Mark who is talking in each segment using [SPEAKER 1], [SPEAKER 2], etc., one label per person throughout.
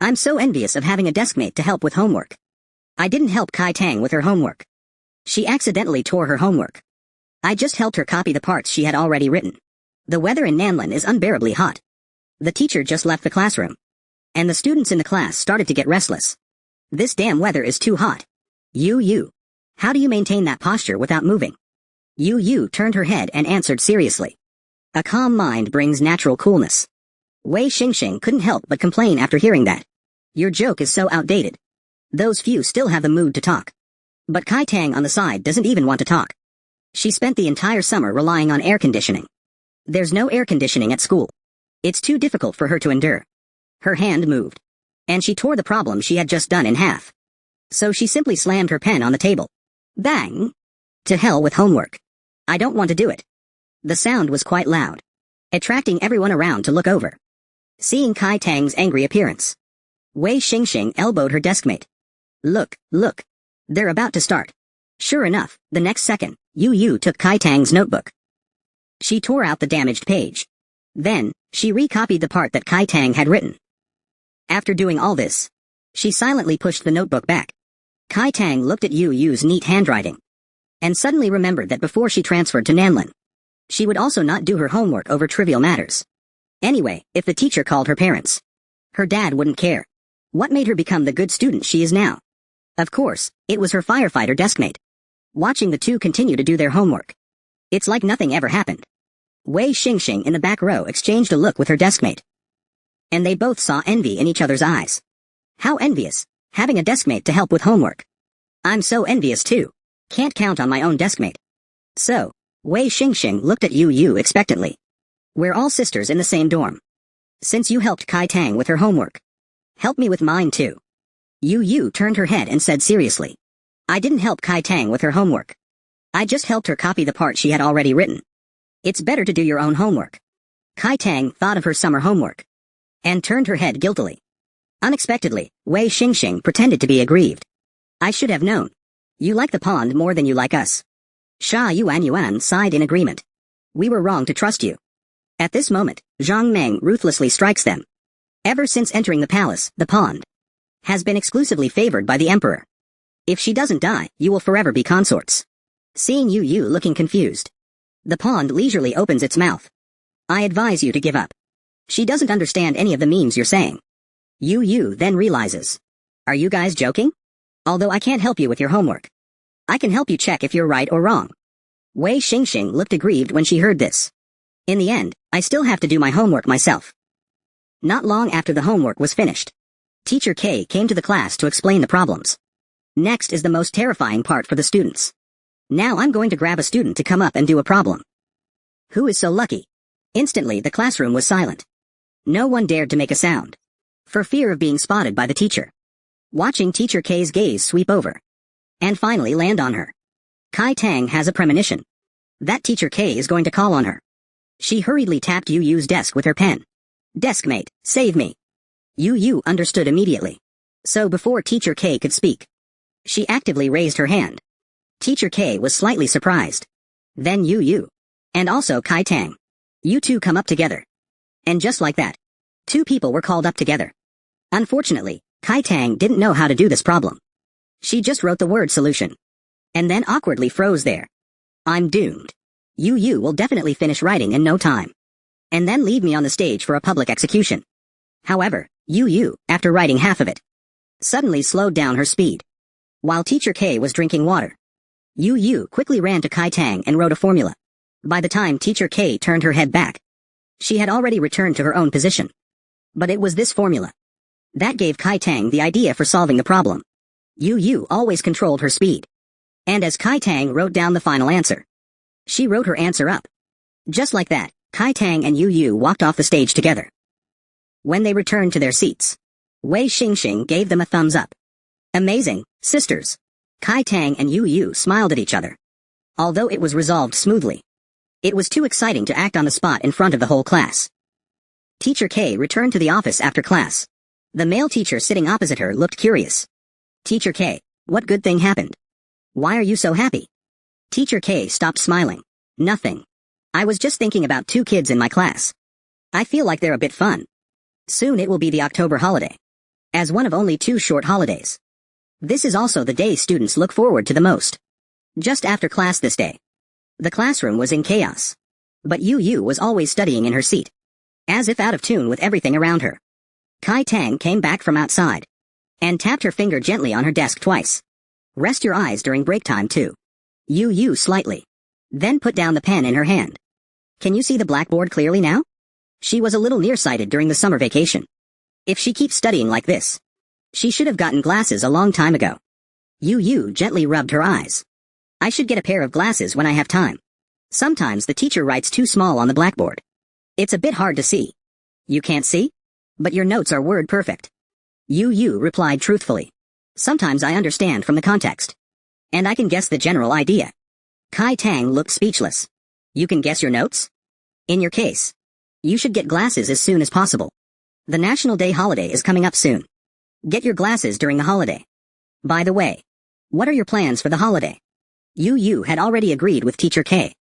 [SPEAKER 1] I'm so envious of having a deskmate to help with homework. I didn't help Kai Tang with her homework. She accidentally tore her homework. I just helped her copy the parts she had already written. The weather in Nanlin is unbearably hot. The teacher just left the classroom. And the students in the class started to get restless. This damn weather is too hot. You. How do you maintain that posture without moving? You turned her head and answered seriously. A calm mind brings natural coolness. Wei Xingxing couldn't help but complain after hearing that. Your joke is so outdated. Those few still have the mood to talk. But Kai Tang on the side doesn't even want to talk. She spent the entire summer relying on air conditioning. There's no air conditioning at school. It's too difficult for her to endure. Her hand moved. And she tore the problem she had just done in half. So she simply slammed her pen on the table. Bang! To hell with homework. I don't want to do it. The sound was quite loud, attracting everyone around to look over. Seeing Kai Tang's angry appearance, Wei Xingxing elbowed her deskmate. Look. They're about to start. Sure enough, the next second, Yu took Kai Tang's notebook. She tore out the damaged page. Then, she recopied the part that Kai Tang had written. After doing all this, she silently pushed the notebook back. Kai Tang looked at Yu's neat handwriting, and suddenly remembered that before she transferred to Nanlin, she would also not do her homework over trivial matters. Anyway, if the teacher called her parents, her dad wouldn't care. What made her become the good student she is now? Of course, it was her firefighter deskmate. Watching the two continue to do their homework, it's like nothing ever happened. Wei Xingxing in the back row exchanged a look with her deskmate. And they both saw envy in each other's eyes. How envious, having a deskmate to help with homework. I'm so envious too. Can't count on my own deskmate. So, Wei Xingxing looked at Yu expectantly. We're all sisters in the same dorm. Since you helped Kai Tang with her homework, help me with mine too. Yu turned her head and said seriously. I didn't help Kai Tang with her homework. I just helped her copy the part she had already written. It's better to do your own homework. Kai Tang thought of her summer homework and turned her head guiltily. Unexpectedly, Wei Xingxing pretended to be aggrieved. I should have known. You like the pond more than you like us. Sha Yuan sighed in agreement. We were wrong to trust you. At this moment, Zhang Meng ruthlessly strikes them. Ever since entering the palace, the pond has been exclusively favored by the emperor. If she doesn't die, you will forever be consorts. Seeing Yu looking confused, the pond leisurely opens its mouth. I advise you to give up. She doesn't understand any of the memes you're saying. Yu then realizes. Are you guys joking? Although I can't help you with your homework, I can help you check if you're right or wrong. Wei Xingxing looked aggrieved when she heard this. In the end, I still have to do my homework myself. Not long after the homework was finished, Teacher K came to the class to explain the problems. Next is the most terrifying part for the students. Now I'm going to grab a student to come up and do a problem. Who is so lucky? Instantly the classroom was silent. No one dared to make a sound, for fear of being spotted by the teacher. Watching Teacher K's gaze sweep over, and finally land on her, Kai Tang has a premonition that Teacher K is going to call on her. She hurriedly tapped Yu's desk with her pen. Deskmate, save me. Yu understood immediately. So before Teacher K could speak, she actively raised her hand. Teacher K was slightly surprised. Then Yu, and also Kai Tang. You two come up together. And just like that, two people were called up together. Unfortunately, Kai Tang didn't know how to do this problem. She just wrote the word solution, and then awkwardly froze there. I'm doomed. Yu will definitely finish writing in no time, and then leave me on the stage for a public execution. However, Yu, after writing half of it, suddenly slowed down her speed. While Teacher K was drinking water, Yu quickly ran to Kai Tang and wrote a formula. By the time Teacher K turned her head back, she had already returned to her own position. But it was this formula that gave Kai Tang the idea for solving the problem. Yu always controlled her speed. And as Kai Tang wrote down the final answer, she wrote her answer up. Just like that, Kai Tang and Yu walked off the stage together. When they returned to their seats, Wei Xingxing gave them a thumbs up. Amazing, sisters. Kai Tang and Yu smiled at each other. Although it was resolved smoothly, it was too exciting to act on the spot in front of the whole class. Teacher K returned to the office after class. The male teacher sitting opposite her looked curious. Teacher K, what good thing happened? Why are you so happy? Teacher K stopped smiling. Nothing. I was just thinking about two kids in my class. I feel like they're a bit fun. Soon it will be the October holiday. as one of only 2 short holidays. This is also the day students look forward to the most. Just after class this day, the classroom was in chaos. But Yu was always studying in her seat, as if out of tune with everything around her. Kai Tang came back from outside and tapped her finger gently on her desk twice. Rest your eyes during break time too. Yu slightly, then put down the pen in her hand. Can you see the blackboard clearly now? She was a little nearsighted during the summer vacation. If she keeps studying like this, she should have gotten glasses a long time ago. Yu gently rubbed her eyes. I should get a pair of glasses when I have time. Sometimes the teacher writes too small on the blackboard. It's a bit hard to see. You can't see? But your notes are word perfect. Yu replied truthfully. Sometimes I understand from the context. And I can guess the general idea. Kai Tang looked speechless. You can guess your notes? In your case, you should get glasses as soon as possible. The National Day holiday is coming up soon. Get your glasses during the holiday. By the way, what are your plans for the holiday? Yu had already agreed with Teacher K.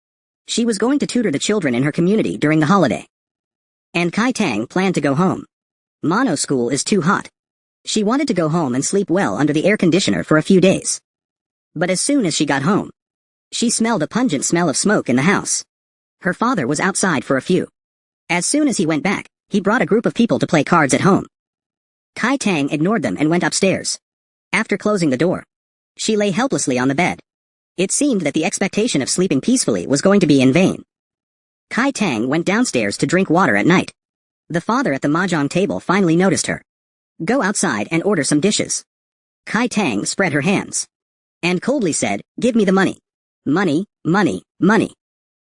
[SPEAKER 1] She was going to tutor the children in her community during the holiday. And Kai Tang planned to go home. Mono school is too hot. She wanted to go home and sleep well under the air conditioner for a few days. But as soon as she got home, she smelled a pungent smell of smoke in the house. Her father was outside for a few. As soon as he went back, he brought a group of people to play cards at home. Kai Tang ignored them and went upstairs. After closing the door, she lay helplessly on the bed. It seemed that the expectation of sleeping peacefully was going to be in vain. Kai Tang went downstairs to drink water at night. The father at the mahjong table finally noticed her. Go outside and order some dishes. Kai Tang spread her hands and coldly said, give me the money. Money, money, money.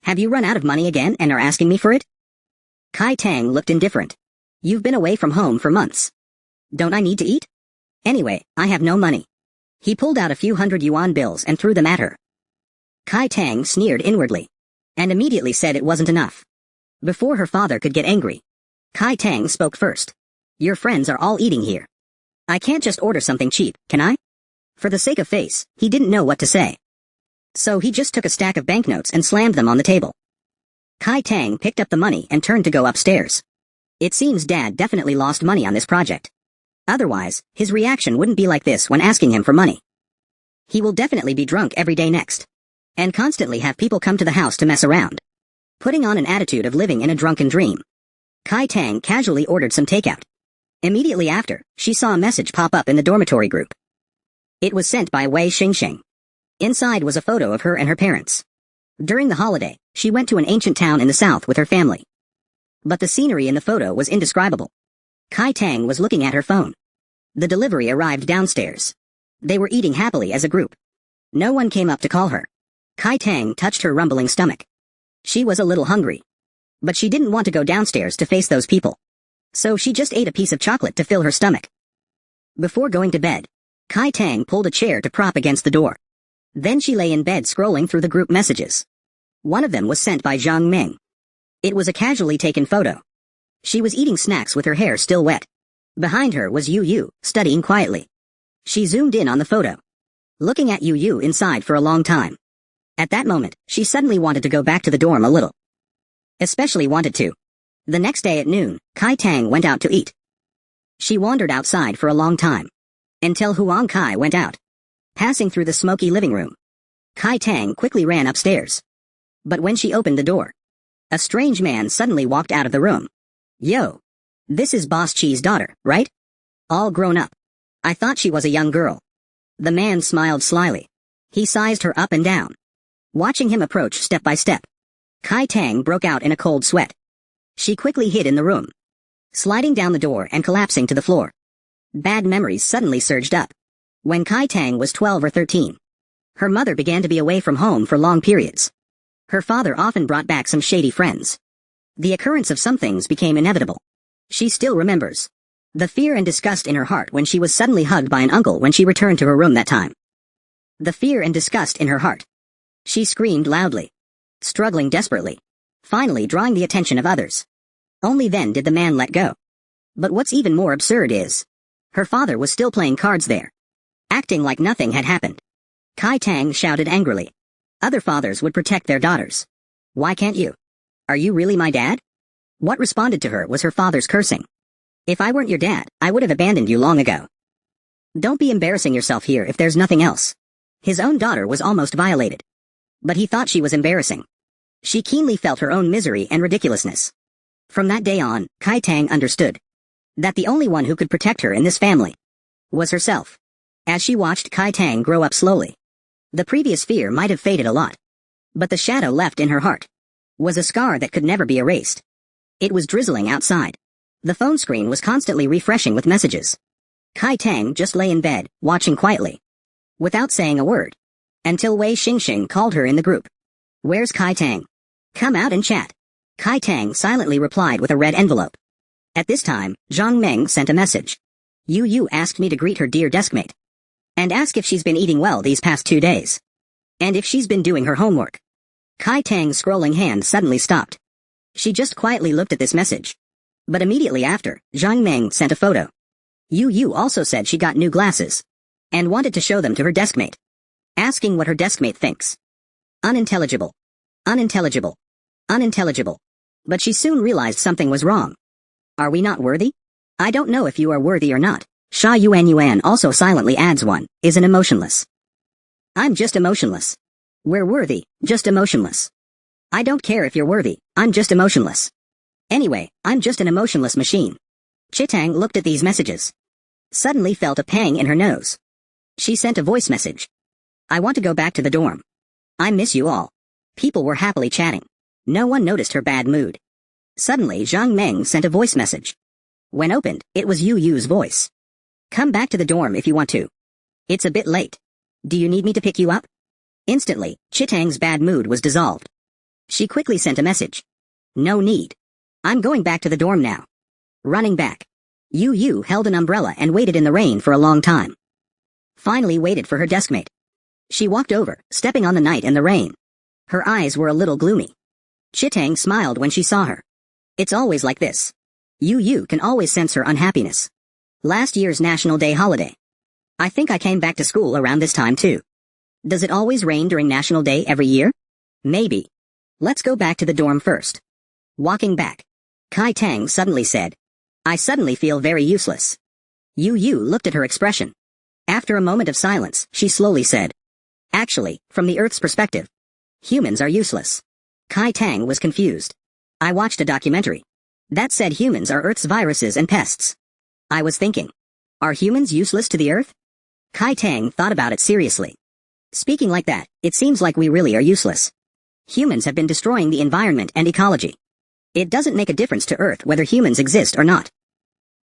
[SPEAKER 1] Have you run out of money again and are asking me for it? Kai Tang looked indifferent. You've been away from home for months. Don't I need to eat? Anyway, I have no money. He pulled out a few $100 bills and threw them at her. Kai Tang sneered inwardly and immediately said it wasn't enough. Before her father could get angry, Kai Tang spoke first. Your friends are all eating here. I can't just order something cheap, can I? For the sake of face, he didn't know what to say. So he just took a stack of banknotes and slammed them on the table. Kai Tang picked up the money and turned to go upstairs. It seems Dad definitely lost money on this project. Otherwise, his reaction wouldn't be like this when asking him for money. He will definitely be drunk every day next. And constantly have people come to the house to mess around. Putting on an attitude of living in a drunken dream. Kai Tang casually ordered some takeout. Immediately after, she saw a message pop up in the dormitory group. It was sent by Wei Xingxing. Inside was a photo of her and her parents. During the holiday, she went to an ancient town in the south with her family. But the scenery in the photo was indescribable. Kai Tang was looking at her phone. The delivery arrived downstairs. They were eating happily as a group. No one came up to call her. Kai Tang touched her rumbling stomach. She was a little hungry. But she didn't want to go downstairs to face those people. So she just ate a piece of chocolate to fill her stomach. Before going to bed, Kai Tang pulled a chair to prop against the door. Then she lay in bed scrolling through the group messages. One of them was sent by Zhang Ming. It was a casually taken photo. She was eating snacks with her hair still wet. Behind her was Yu, studying quietly. She zoomed in on the photo, looking at Yu inside for a long time. At that moment, she suddenly wanted to go back to the dorm a little. Especially wanted to. The next day at noon, Kai Tang went out to eat. She wandered outside for a long time. Until Huang Kai went out. Passing through the smoky living room, Kai Tang quickly ran upstairs. But when she opened the door, a strange man suddenly walked out of the room. Yo. This is Boss Chi's daughter, right? All grown up. I thought she was a young girl. The man smiled slyly. He sized her up and down. Watching him approach step by step, Kai Tang broke out in a cold sweat. She quickly hid in the room, sliding down the door and collapsing to the floor. Bad memories suddenly surged up. When Kai Tang was 12 or 13, her mother began to be away from home for long periods. Her father often brought back some shady friends. The occurrence of some things became inevitable. She still remembers the fear and disgust in her heart when she was suddenly hugged by an uncle when she returned to her room that time. The fear and disgust in her heart. She screamed loudly, struggling desperately, finally drawing the attention of others. Only then did the man let go. But what's even more absurd is, her father was still playing cards there, acting like nothing had happened. Kai Tang shouted angrily. Other fathers would protect their daughters. Why can't you? Are you really my dad? What responded to her was her father's cursing. If I weren't your dad, I would have abandoned you long ago. Don't be embarrassing yourself here if there's nothing else. His own daughter was almost violated. But he thought she was embarrassing. She keenly felt her own misery and ridiculousness. From that day on, Kai Tang understood that the only one who could protect her in this family was herself. As she watched Kai Tang grow up slowly, the previous fear might have faded a lot. But the shadow left in her heart was a scar that could never be erased. It was drizzling outside. The phone screen was constantly refreshing with messages. Kai Tang just lay in bed, watching quietly, without saying a word, until Wei Xingxing called her in the group. Where's Kai Tang? Come out and chat. Kai Tang silently replied with a red envelope. At this time, Zhang Meng sent a message. Yu asked me to greet her dear deskmate and ask if she's been eating well these past 2 days, and if she's been doing her homework. Kai Tang's scrolling hand suddenly stopped. She just quietly looked at this message. But immediately after, Zhang Meng sent a photo. Yu also said she got new glasses and wanted to show them to her deskmate, asking what her deskmate thinks. Unintelligible. Unintelligible. Unintelligible. But she soon realized something was wrong. Are we not worthy? I don't know if you are worthy or not. Sha Yuan also silently adds one, is an emotionless. I'm just emotionless. We're worthy, just emotionless. I don't care if you're worthy, I'm just emotionless. Anyway, I'm just an emotionless machine. Chitang looked at these messages. Suddenly felt a pang in her nose. She sent a voice message. I want to go back to the dorm. I miss you all. People were happily chatting. No one noticed her bad mood. Suddenly Zhang Meng sent a voice message. When opened, it was Yu's voice. Come back to the dorm if you want to. It's a bit late. Do you need me to pick you up? Instantly, Chitang's bad mood was dissolved. She quickly sent a message. No need. I'm going back to the dorm now. Running back. Yu held an umbrella and waited in the rain for a long time. Finally waited for her deskmate. She walked over, stepping on the night and the rain. Her eyes were a little gloomy. Chitang smiled when she saw her. It's always like this. Yu can always sense her unhappiness. Last year's National Day holiday. I think I came back to school around this time too. Does it always rain during National Day every year? Maybe. Let's go back to the dorm first. Walking back. Kai Tang suddenly said. I suddenly feel very useless. Yu looked at her expression. After a moment of silence, she slowly said. Actually, from the Earth's perspective, humans are useless. Kai Tang was confused. I watched a documentary that said humans are Earth's viruses and pests. I was thinking, are humans useless to the Earth? Kai Tang thought about it seriously. Speaking like that, it seems like we really are useless. Humans have been destroying the environment and ecology. It doesn't make a difference to Earth whether humans exist or not.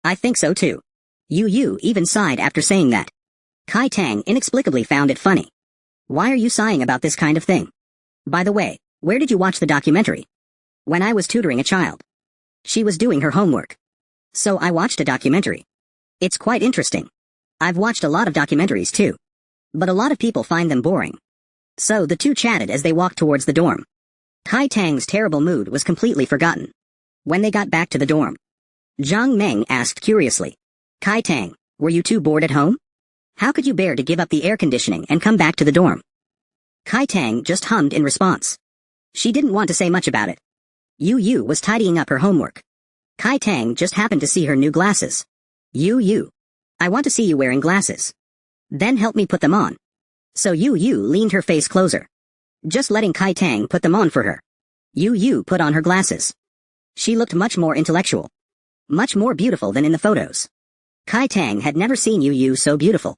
[SPEAKER 1] I think so too. Yu even sighed after saying that. Kai Tang inexplicably found it funny. Why are you sighing about this kind of thing? By the way, where did you watch the documentary? When I was tutoring a child. She was doing her homework. So I watched a documentary. It's quite interesting. I've watched a lot of documentaries too. But a lot of people find them boring. So the two chatted as they walked towards the dorm. Kai Tang's terrible mood was completely forgotten. When they got back to the dorm, Zhang Meng asked curiously, Kai Tang, were you too bored at home? How could you bear to give up the air conditioning and come back to the dorm? Kai Tang just hummed in response. She didn't want to say much about it. Yu was tidying up her homework. Kai Tang just happened to see her new glasses. Yu, I want to see you wearing glasses. Then help me put them on. So Yu leaned her face closer, just letting Kai Tang put them on for her. Yu put on her glasses. She looked much more intellectual. Much more beautiful than in the photos. Kai Tang had never seen Yu so beautiful.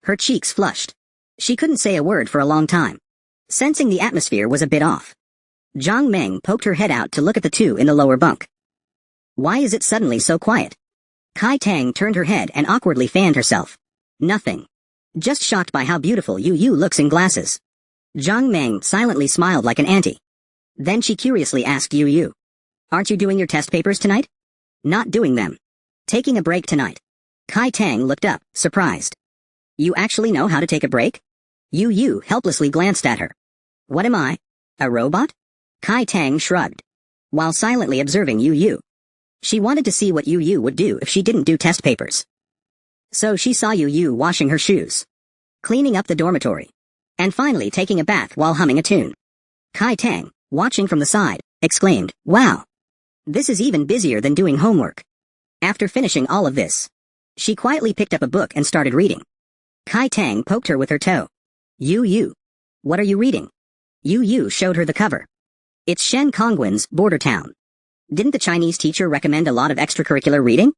[SPEAKER 1] Her cheeks flushed. She couldn't say a word for a long time. Sensing the atmosphere was a bit off, Zhang Meng poked her head out to look at the two in the lower bunk. Why is it suddenly so quiet? Kai Tang turned her head and awkwardly fanned herself. Nothing. Just shocked by how beautiful Yu looks in glasses. Zhang Meng silently smiled like an auntie. Then she curiously asked Yu, aren't you doing your test papers tonight? Not doing them. Taking a break tonight. Kai Tang looked up, surprised. You actually know how to take a break? Yu helplessly glanced at her. What am I? A robot? Kai Tang shrugged, while silently observing Yu. She wanted to see what Yu would do if she didn't do test papers. So she saw Yu washing her shoes, cleaning up the dormitory, and finally taking a bath while humming a tune. Kai Tang, watching from the side, exclaimed, wow! This is even busier than doing homework. After finishing all of this, she quietly picked up a book and started reading. Kai Tang poked her with her toe. You. What are you reading? Yu showed her the cover. It's Shen Kongwen's Border Town. Didn't the Chinese teacher recommend a lot of extracurricular reading?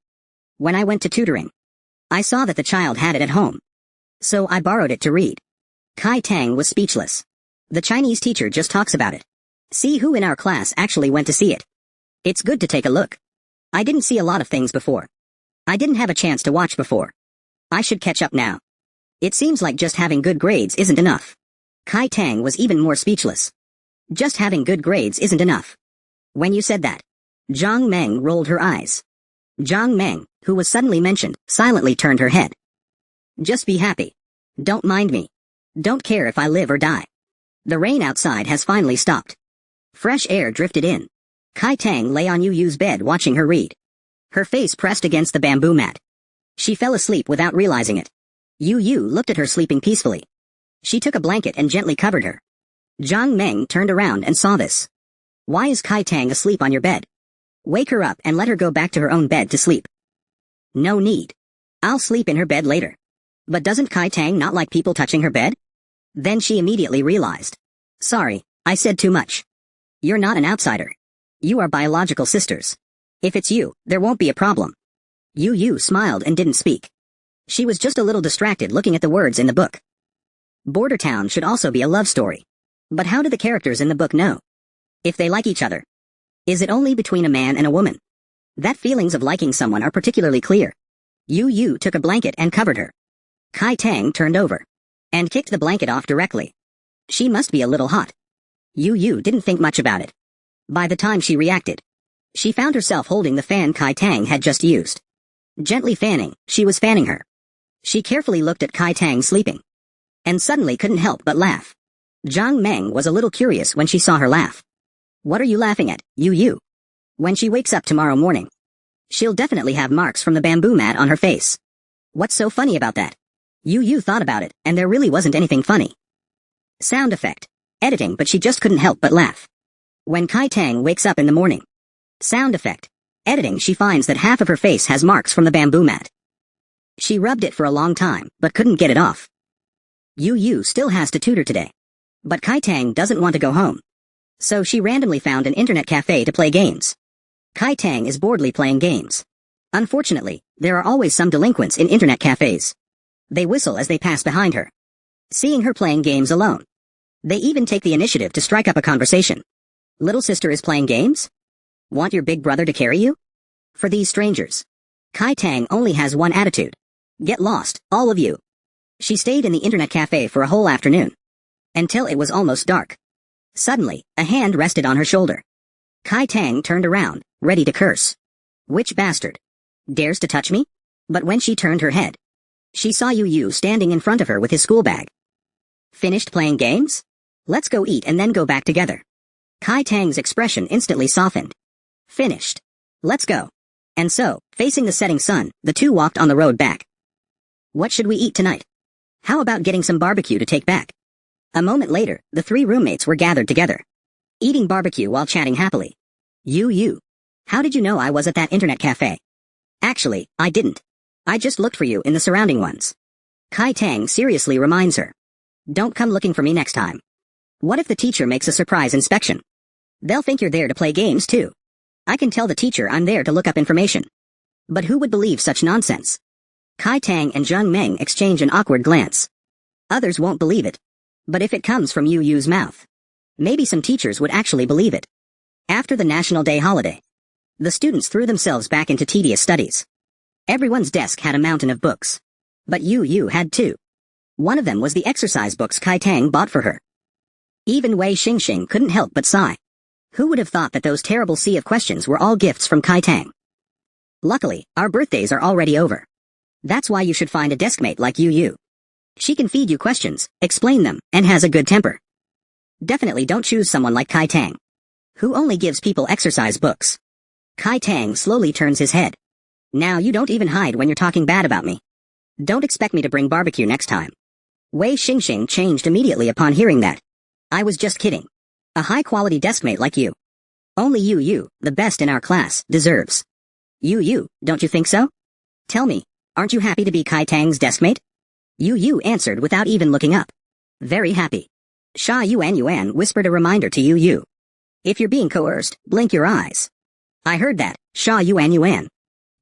[SPEAKER 1] When I went to tutoring, I saw that the child had it at home. So I borrowed it to read. Kai Tang was speechless. The Chinese teacher just talks about it. See who in our class actually went to see it. It's good to take a look. I didn't see a lot of things before. I didn't have a chance to watch before. I should catch up now. It seems like just having good grades isn't enough. Kai Tang was even more speechless. Just having good grades isn't enough. When you said that, Zhang Meng rolled her eyes. Zhang Meng, who was suddenly mentioned, silently turned her head. Just be happy. Don't mind me. Don't care if I live or die. The rain outside has finally stopped. Fresh air drifted in. Kai Tang lay on Yu's bed watching her read. Her face pressed against the bamboo mat. She fell asleep without realizing it. Yu looked at her sleeping peacefully. She took a blanket and gently covered her. Zhang Meng turned around and saw this. Why is Kai Tang asleep on your bed? Wake her up and let her go back to her own bed to sleep. No need. I'll sleep in her bed later. But doesn't Kai Tang not like people touching her bed? Then she immediately realized. Sorry, I said too much. You're not an outsider. You are biological sisters. If it's you, there won't be a problem. Yu smiled and didn't speak. She was just a little distracted looking at the words in the book. Border Town should also be a love story. But how do the characters in the book know if they like each other? Is it only between a man and a woman? That feelings of liking someone are particularly clear. Yu took a blanket and covered her. Kai Tang turned over and kicked the blanket off directly. She must be a little hot. Yu didn't think much about it. By the time she reacted, she found herself holding the fan Kai Tang had just used. Gently fanning, she was fanning her. She carefully looked at Kai Tang sleeping, and suddenly couldn't help but laugh. Zhang Meng was a little curious when she saw her laugh. What are you laughing at, Yu? When she wakes up tomorrow morning, she'll definitely have marks from the bamboo mat on her face. What's so funny about that? Yu thought about it, and there really wasn't anything funny. Sound effect. Editing, but she just couldn't help but laugh. When Kai Tang wakes up in the morning. Sound effect. Editing, she finds that half of her face has marks from the bamboo mat. She rubbed it for a long time, but couldn't get it off. Yu still has to tutor today. But Kai Tang doesn't want to go home. So she randomly found an internet cafe to play games. Kai Tang is boredly playing games. Unfortunately, there are always some delinquents in internet cafes. They whistle as they pass behind her, seeing her playing games alone. They even take the initiative to strike up a conversation. Little sister is playing games? Want your big brother to carry you? For these strangers, Kai Tang only has one attitude. Get lost, all of you. She stayed in the internet cafe for a whole afternoon, until it was almost dark. Suddenly, a hand rested on her shoulder. Kai Tang turned around, ready to curse. Which bastard dares to touch me? But when she turned her head, she saw Yu standing in front of her with his school bag. Finished playing games? Let's go eat and then go back together. Kai Tang's expression instantly softened. Finished. Let's go. And so, facing the setting sun, the two walked on the road back. What should we eat tonight? How about getting some barbecue to take back? A moment later, the three roommates were gathered together, eating barbecue while chatting happily. Yu, how did you know I was at that internet cafe? Actually, I didn't. I just looked for you in the surrounding ones. Kai Tang seriously reminds her. Don't come looking for me next time. What if the teacher makes a surprise inspection? They'll think you're there to play games too. I can tell the teacher I'm there to look up information. But who would believe such nonsense? Kai Tang and Zhang Meng exchange an awkward glance. Others won't believe it. But if it comes from Yu's mouth, maybe some teachers would actually believe it. After the National Day holiday, the students threw themselves back into tedious studies. Everyone's desk had a mountain of books. But Yu had two. One of them was the exercise books Kai Tang bought for her. Even Wei Xingxing couldn't help but sigh. Who would have thought that those terrible sea of questions were all gifts from Kai Tang? Luckily, our birthdays are already over. That's why you should find a deskmate like Yu. She can feed you questions, explain them, and has a good temper. Definitely don't choose someone like Kai Tang, who only gives people exercise books. Kai Tang slowly turns his head. Now you don't even hide when you're talking bad about me. Don't expect me to bring barbecue next time. Wei Xingxing changed immediately upon hearing that. I was just kidding. A high-quality deskmate like you. Only Yu, the best in our class, deserves. You, don't you think so? Tell me, aren't you happy to be Kai Tang's deskmate? You answered without even looking up. Very happy. Sha Yuan whispered a reminder to You. If you're being coerced, blink your eyes. I heard that, Sha Yuan.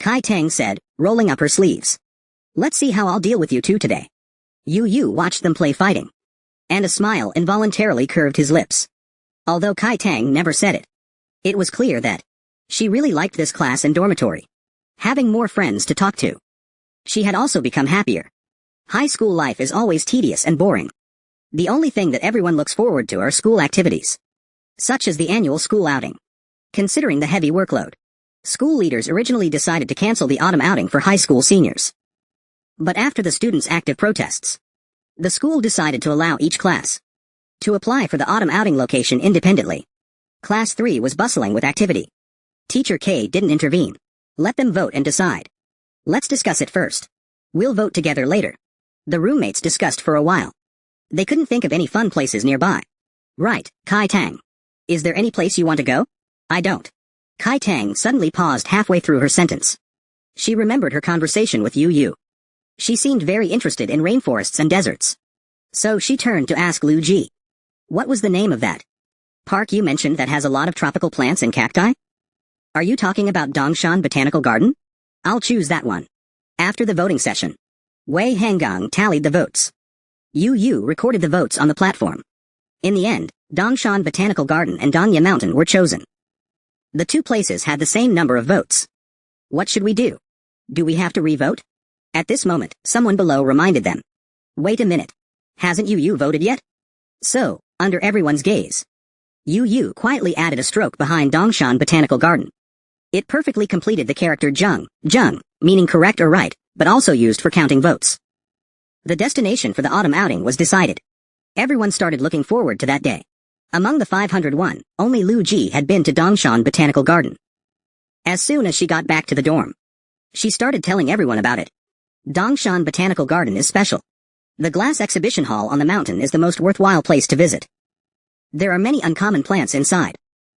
[SPEAKER 1] Kai Tang said, rolling up her sleeves. Let's see how I'll deal with you two today. You watched them play fighting. And a smile involuntarily curved his lips. Although Kai Tang never said it. It was clear that she really liked this class and dormitory. Having more friends to talk to. She had also become happier. High school life is always tedious and boring. The only thing that everyone looks forward to are school activities. Such as the annual school outing. Considering the heavy workload, school leaders originally decided to cancel the autumn outing for high school seniors. But after the students' active protests, the school decided to allow each class to apply for the autumn outing location independently. Class 3 was bustling with activity. Teacher K didn't intervene. Let them vote and decide. Let's discuss it first. We'll vote together later. The roommates discussed for a while. They couldn't think of any fun places nearby. Right, Kai Tang. Is there any place you want to go? I don't. Kai Tang suddenly paused halfway through her sentence. She remembered her conversation with Yu. She seemed very interested in rainforests and deserts. So she turned to ask Lu Ji. What was the name of that park you mentioned that has a lot of tropical plants and cacti? Are you talking about Dongshan Botanical Garden? I'll choose that one. After the voting session, Wei Hangang tallied the votes. Yu recorded the votes on the platform. In the end, Dongshan Botanical Garden and Danya Mountain were chosen. The two places had the same number of votes. What should we do? Do we have to re-vote? At this moment, someone below reminded them. Wait a minute. Hasn't Yu voted yet? So, under everyone's gaze, Yu quietly added a stroke behind Dongshan Botanical Garden. It perfectly completed the character Zheng, meaning correct or right, but also used for counting votes. The destination for the autumn outing was decided. Everyone started looking forward to that day. Among the 501, only Lu Ji had been to Dongshan Botanical Garden. As soon as she got back to the dorm, she started telling everyone about it. Dongshan Botanical Garden is special. The glass exhibition hall on the mountain is the most worthwhile place to visit. There are many uncommon plants inside.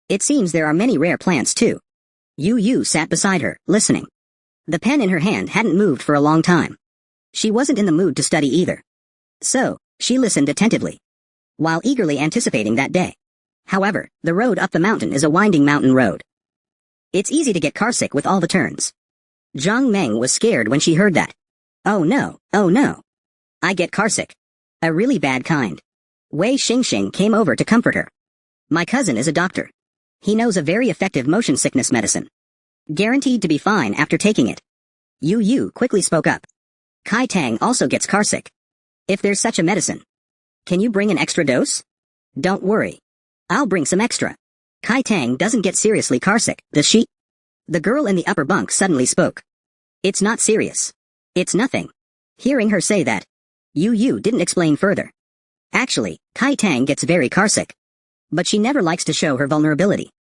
[SPEAKER 1] It seems there are many rare plants too. Yu sat beside her, listening. The pen in her hand hadn't moved for a long time. She wasn't in the mood to study either. So, she listened attentively, while eagerly anticipating that day. However, the road up the mountain is a winding mountain road. It's easy to get carsick with all the turns. Zhang Meng was scared when she heard that. Oh no. I get carsick. A really bad kind. Wei Xingxing came over to comfort her. My cousin is a doctor. He knows a very effective motion sickness medicine. Guaranteed to be fine after taking it. Yu quickly spoke up. Kai Tang also gets carsick. If there's such a medicine, can you bring an extra dose? Don't worry. I'll bring some extra. Kai Tang doesn't get seriously carsick, does she? The girl in the upper bunk suddenly spoke. It's not serious. It's nothing. Hearing her say that, Yu didn't explain further. Actually, Kai Tang gets very carsick. But she never likes to show her vulnerability.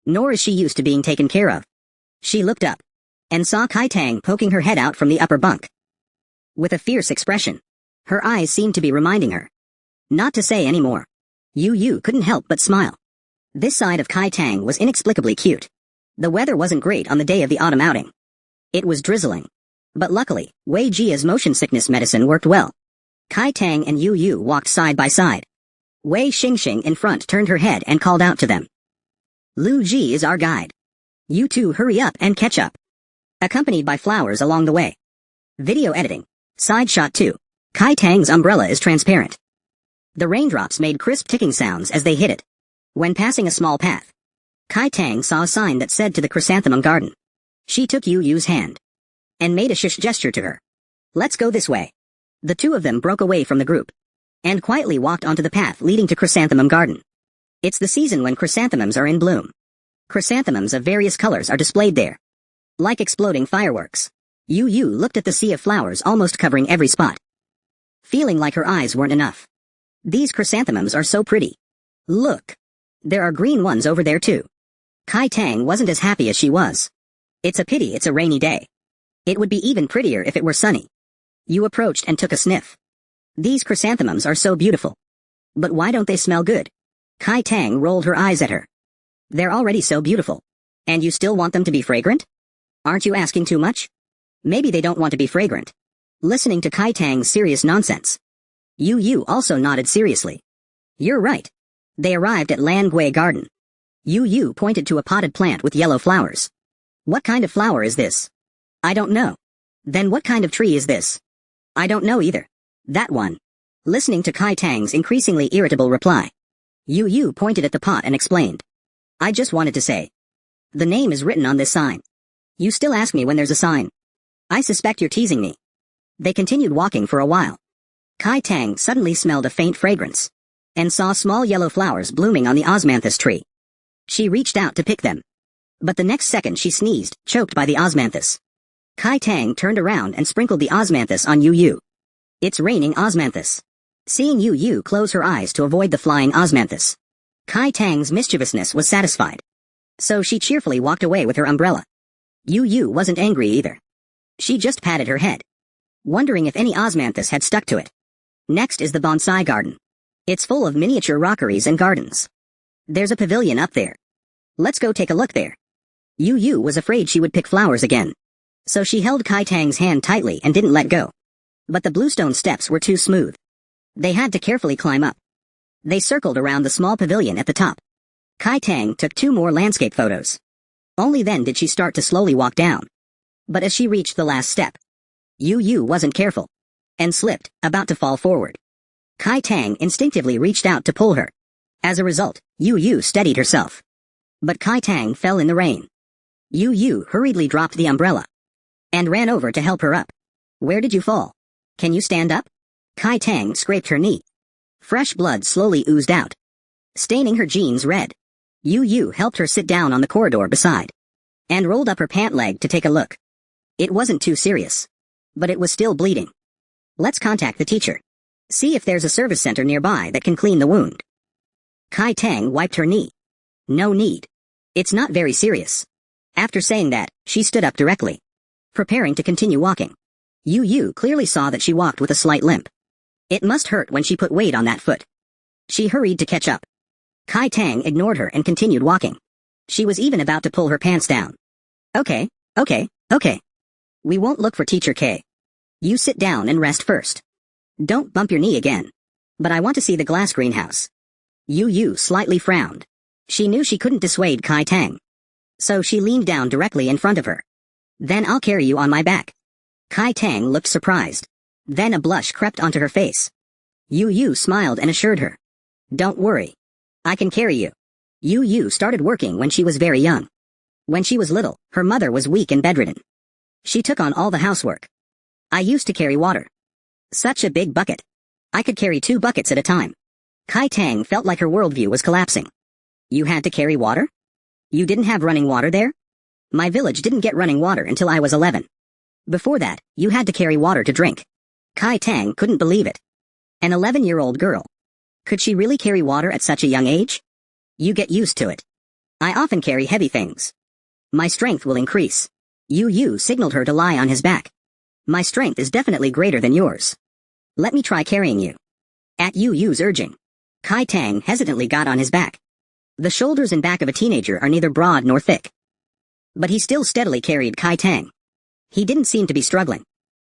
[SPEAKER 1] Nor is she used to being taken care of. She looked up and saw Kai Tang poking her head out from the upper bunk. With a fierce expression, her eyes seemed to be reminding her not to say any more. Yu couldn't help but smile. This side of Kai Tang was inexplicably cute. The weather wasn't great on the day of the autumn outing. It was drizzling. But luckily, Wei Jia's motion sickness medicine worked well. Kai Tang and Yu walked side by side. Wei Xingxing in front turned her head and called out to them. Lu Ji is our guide. You two hurry up and catch up. Accompanied by flowers along the way. Video editing. Side shot 2. Kai Tang's umbrella is transparent. The raindrops made crisp ticking sounds as they hit it. When passing a small path, Kai Tang saw a sign that said to the chrysanthemum garden. She took Yu's hand and made a shush gesture to her. Let's go this way. The two of them broke away from the group and quietly walked onto the path leading to Chrysanthemum Garden. It's the season when chrysanthemums are in bloom. Chrysanthemums of various colors are displayed there. Like exploding fireworks. Yu looked at the sea of flowers almost covering every spot. Feeling like her eyes weren't enough. These chrysanthemums are so pretty. Look. There are green ones over there too. Kai Tang wasn't as happy as she was. It's a pity it's a rainy day. It would be even prettier if it were sunny. Yu approached and took a sniff. These chrysanthemums are so beautiful. But why don't they smell good? Kai Tang rolled her eyes at her. They're already so beautiful. And you still want them to be fragrant? Aren't you asking too much? Maybe they don't want to be fragrant. Listening to Kai Tang's serious nonsense, Yu also nodded seriously. You're right. They arrived at Langui Garden. Yu pointed to a potted plant with yellow flowers. What kind of flower is this? I don't know. Then what kind of tree is this? I don't know either. That one. Listening to Kai Tang's increasingly irritable reply, Yu pointed at the pot and explained. I just wanted to say. The name is written on this sign. You still ask me when there's a sign. I suspect you're teasing me. They continued walking for a while. Kai Tang suddenly smelled a faint fragrance and saw small yellow flowers blooming on the osmanthus tree. She reached out to pick them. But the next second she sneezed, choked by the osmanthus. Kai Tang turned around and sprinkled the osmanthus on Yu. It's raining osmanthus. Seeing Yu close her eyes to avoid the flying osmanthus, Kai Tang's mischievousness was satisfied. So she cheerfully walked away with her umbrella. Yu wasn't angry either. She just patted her head, wondering if any osmanthus had stuck to it. Next is the bonsai garden. It's full of miniature rockeries and gardens. There's a pavilion up there. Let's go take a look there. Yu was afraid she would pick flowers again, so she held Kai Tang's hand tightly and didn't let go. But the bluestone steps were too smooth. They had to carefully climb up. They circled around the small pavilion at the top. Kai Tang took 2 more landscape photos. Only then did she start to slowly walk down. But as she reached the last step, Yu wasn't careful and slipped, about to fall forward. Kai Tang instinctively reached out to pull her. As a result, Yu steadied herself. But Kai Tang fell in the rain. Yu hurriedly dropped the umbrella and ran over to help her up. Where did you fall? Can you stand up? Kai Tang scraped her knee. Fresh blood slowly oozed out, staining her jeans red. Yu helped her sit down on the corridor beside and rolled up her pant leg to take a look. It wasn't too serious, but it was still bleeding. Let's contact the teacher. See if there's a service center nearby that can clean the wound. Kai Tang wiped her knee. No need. It's not very serious. After saying that, she stood up directly, preparing to continue walking. Yu clearly saw that she walked with a slight limp. It must hurt when she put weight on that foot. She hurried to catch up. Kai Tang ignored her and continued walking. She was even about to pull her pants down. Okay. We won't look for Teacher K. You sit down and rest first. Don't bump your knee again. But I want to see the glass greenhouse. Yu slightly frowned. She knew she couldn't dissuade Kai Tang, so she leaned down directly in front of her. Then I'll carry you on my back. Kai Tang looked surprised. Then a blush crept onto her face. Yu smiled and assured her. Don't worry. I can carry you. Yu started working when she was very young. When she was little, her mother was weak and bedridden. She took on all the housework. I used to carry water. Such a big bucket. I could carry 2 buckets at a time. Kai Tang felt like her worldview was collapsing. You had to carry water? You didn't have running water there? My village didn't get running water until I was 11. Before that, you had to carry water to drink. Kai Tang couldn't believe it. An 11-year-old girl. Could she really carry water at such a young age? You get used to it. I often carry heavy things. My strength will increase. Yu signaled her to lie on his back. My strength is definitely greater than yours. Let me try carrying you. At Yu's urging, Kai Tang hesitantly got on his back. The shoulders and back of a teenager are neither broad nor thick. But he still steadily carried Kai Tang. He didn't seem to be struggling.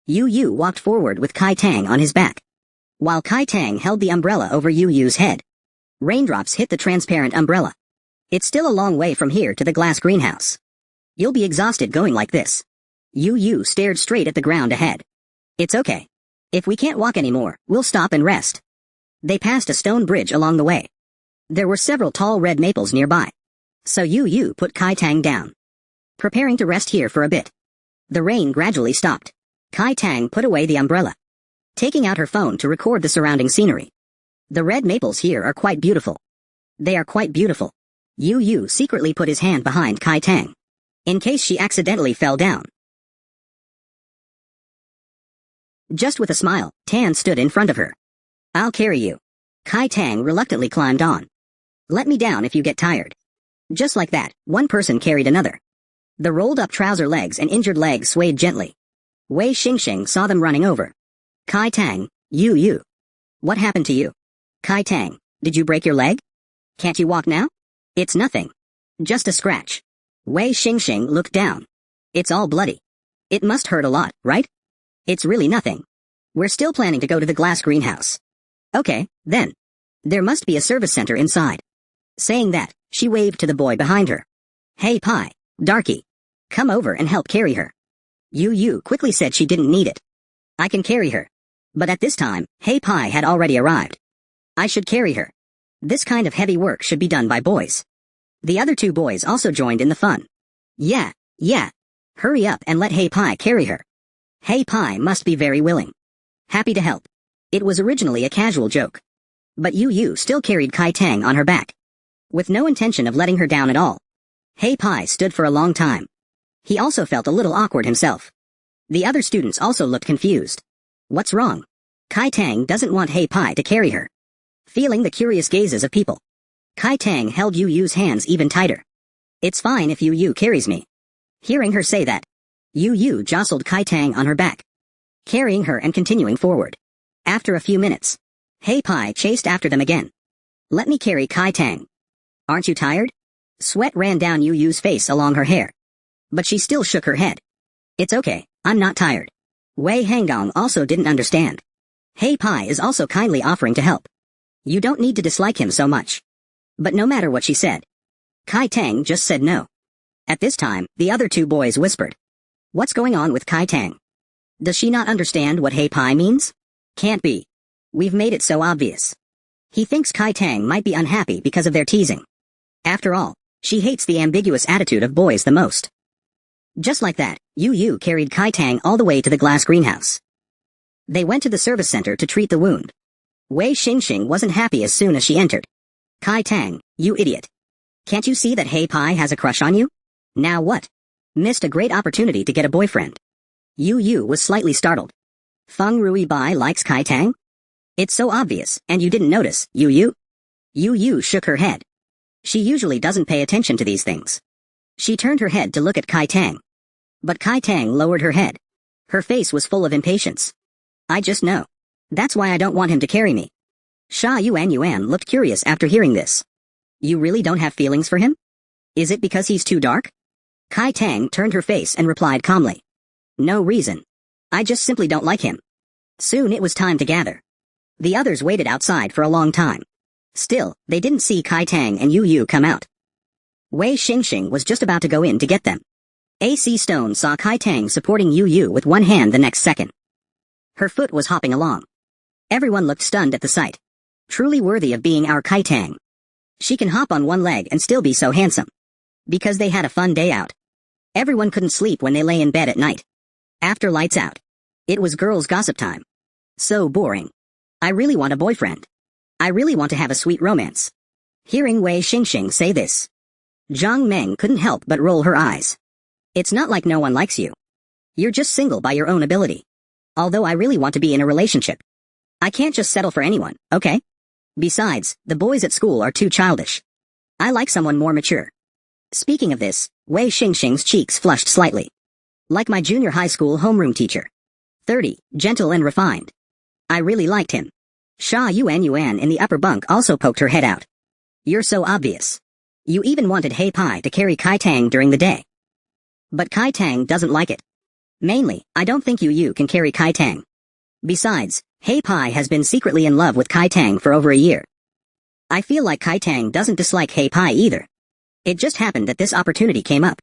[SPEAKER 1] Yu walked forward with Kai Tang on his back, while Kai Tang held the umbrella over Yu's head. Raindrops hit the transparent umbrella. It's still a long way from here to the glass greenhouse. You'll be exhausted going like this. Yu stared straight at the ground ahead. It's okay. If we can't walk anymore, we'll stop and rest. They passed a stone bridge along the way. There were several tall red maples nearby, so Yu put Kai Tang down, preparing to rest here for a bit. The rain gradually stopped. Kai Tang put away the umbrella, taking out her phone to record the surrounding scenery. The red maples here are quite beautiful. They are quite beautiful. Yu secretly put his hand behind Kai Tang, in case she accidentally fell down. Just with a smile, Tan stood in front of her. I'll carry you. Kai Tang reluctantly climbed on. Let me down if you get tired. Just like that, one person carried another. The rolled-up trouser legs and injured legs swayed gently. Wei Xingxing saw them running over. Kai Tang, Yu. What happened to you? Kai Tang, did you break your leg? Can't you walk now? It's nothing. Just a scratch. Wei Xingxing looked down. It's all bloody. It must hurt a lot, right? It's really nothing. We're still planning to go to the glass greenhouse. Okay, then. There must be a service center inside. Saying that, she waved to the boy behind her. Hey Pi, Darky. Come over and help carry her. Yu quickly said she didn't need it. I can carry her. But at this time, Hey Pi had already arrived. I should carry her. This kind of heavy work should be done by boys. The other two boys also joined in the fun. Yeah. Hurry up and let Hey Pi carry her. Hey Pi must be very willing. Happy to help. It was originally a casual joke. But Yu still carried Kai Tang on her back. With no intention of letting her down at all. Hey Pi stood for a long time. He also felt a little awkward himself. The other students also looked confused. What's wrong? Kai Tang doesn't want Hey Pi to carry her. Feeling the curious gazes of people, Kai Tang held Yu's hands even tighter. It's fine if Yu carries me. Hearing her say that, Yu jostled Kai Tang on her back, carrying her and continuing forward. After a few minutes, Hey Pi chased after them again. Let me carry Kai Tang. Aren't you tired? Sweat ran down Yu's face along her hair. But she still shook her head. It's okay, I'm not tired. Wei Hanggong also didn't understand. Hey Pi is also kindly offering to help. You don't need to dislike him so much. But no matter what she said, Kai Tang just said no. At this time, the other two boys whispered. What's going on with Kai Tang? Does she not understand what Hey Pi means? Can't be. We've made it so obvious. He thinks Kai Tang might be unhappy because of their teasing. After all, she hates the ambiguous attitude of boys the most. Just like that, Yu carried Kai Tang all the way to the glass greenhouse. They went to the service center to treat the wound. Wei Xingxing wasn't happy as soon as she entered. Kai Tang, you idiot. Can't you see that Hey Pi has a crush on you? Now what? Missed a great opportunity to get a boyfriend. Yu was slightly startled. Feng Rui Bai likes Kai Tang? It's so obvious, and you didn't notice, Yu? Yu shook her head. She usually doesn't pay attention to these things. She turned her head to look at Kai Tang. But Kai Tang lowered her head. Her face was full of impatience. I just know. That's why I don't want him to carry me. Sha Yuan looked curious after hearing this. You really don't have feelings for him? Is it because he's too dark? Kai Tang turned her face and replied calmly. No reason. I just simply don't like him. Soon it was time to gather. The others waited outside for a long time. Still, they didn't see Kai Tang and Yu come out. Wei Xingxing was just about to go in to get them. AC Stone saw Kai Tang supporting Yu with one hand the next second. Her foot was hopping along. Everyone looked stunned at the sight. Truly worthy of being our Kai Tang. She can hop on one leg and still be so handsome. Because they had a fun day out. Everyone couldn't sleep when they lay in bed at night. After lights out, it was girls' gossip time. So boring. I really want a boyfriend. I really want to have a sweet romance. Hearing Wei Xingxing say this, Zhang Meng couldn't help but roll her eyes. It's not like no one likes you. You're just single by your own ability. Although I really want to be in a relationship. I can't just settle for anyone, okay? Besides, the boys at school are too childish. I like someone more mature. Speaking of this, Wei Xingxing's cheeks flushed slightly. Like my junior high school homeroom teacher. 30, gentle and refined. I really liked him. Sha Yuan in the upper bunk also poked her head out. You're so obvious. You even wanted Hey Pai to carry Kai Tang during the day. But Kai Tang doesn't like it. Mainly, I don't think Yu can carry Kai Tang. Besides, Hey Pai has been secretly in love with Kai Tang for over a year. I feel like Kai Tang doesn't dislike Hey Pai either. It just happened that this opportunity came up.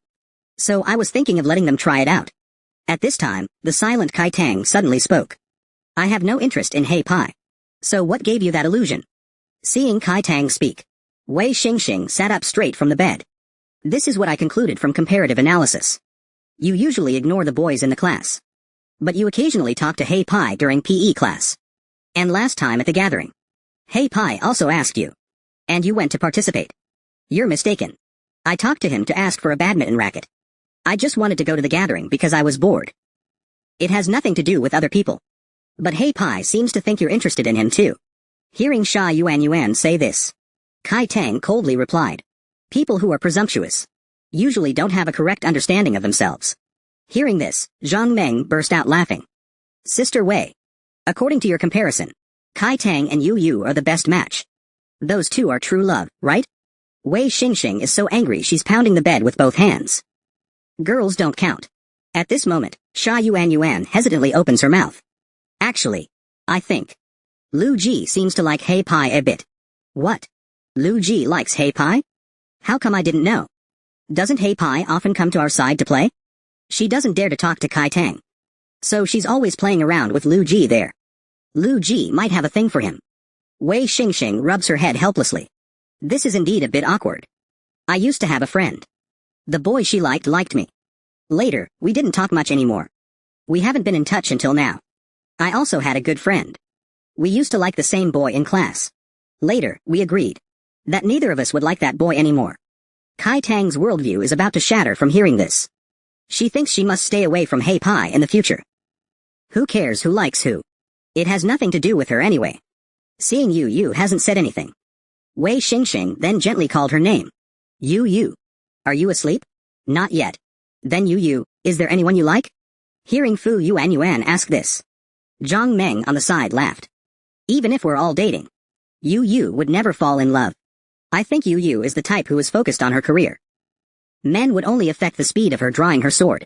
[SPEAKER 1] So I was thinking of letting them try it out. At this time, the silent Kai Tang suddenly spoke. I have no interest in Hey Pai. So what gave you that illusion? Seeing Kai Tang speak, Wei Xingxing sat up straight from the bed. This is what I concluded from comparative analysis. You usually ignore the boys in the class. But you occasionally talk to Hey Pai during PE class. And last time at the gathering, Hey Pai also asked you. And you went to participate. You're mistaken. I talked to him to ask for a badminton racket. I just wanted to go to the gathering because I was bored. It has nothing to do with other people. But Hey Pai seems to think you're interested in him too. Hearing Sha Yuan say this, Kai Tang coldly replied. People who are presumptuous usually don't have a correct understanding of themselves. Hearing this, Zhang Meng burst out laughing. Sister Wei. According to your comparison, Kai Tang and Yu are the best match. Those two are true love, right? Wei Xingxing is so angry she's pounding the bed with both hands. Girls don't count. At this moment, Sha Yuan hesitantly opens her mouth. Actually, I think Lu Ji seems to like Hei Pai a bit. What? Lu Ji likes Hei Pai? How come I didn't know? Doesn't Hei Pai often come to our side to play? She doesn't dare to talk to Kai Tang. So she's always playing around with Lu Ji there. Lu Ji might have a thing for him. Wei Xingxing rubs her head helplessly. This is indeed a bit awkward. I used to have a friend. The boy she liked me. Later, we didn't talk much anymore. We haven't been in touch until now. I also had a good friend. We used to like the same boy in class. Later, we agreed that neither of us would like that boy anymore. Kai Tang's worldview is about to shatter from hearing this. She thinks she must stay away from Hei Pai in the future. Who cares who likes who? It has nothing to do with her anyway. Seeing Yu hasn't said anything. Wei Xingxing then gently called her name. Yu. Are you asleep? Not yet. Then Yu, is there anyone you like? Hearing Fu Yuan ask this, Zhang Meng on the side laughed. Even if we're all dating, Yu would never fall in love. I think Yu is the type who is focused on her career. Men would only affect the speed of her drawing her sword.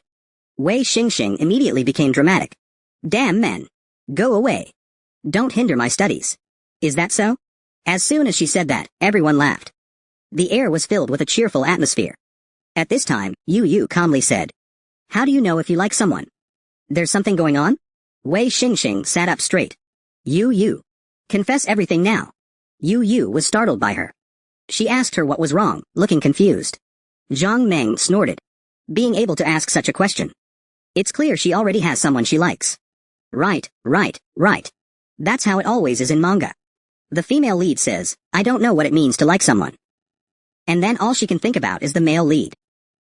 [SPEAKER 1] Wei Xingxing immediately became dramatic. Damn men. Go away. Don't hinder my studies. Is that so? As soon as she said that, everyone laughed. The air was filled with a cheerful atmosphere. At this time, Yu calmly said, How do you know if you like someone? There's something going on? Wei Xingxing sat up straight. Yu. Confess everything now. Yu was startled by her. She asked her what was wrong, looking confused. Zhang Meng snorted. Being able to ask such a question. It's clear she already has someone she likes. Right. That's how it always is in manga. The female lead says, I don't know what it means to like someone. And then all she can think about is the male lead.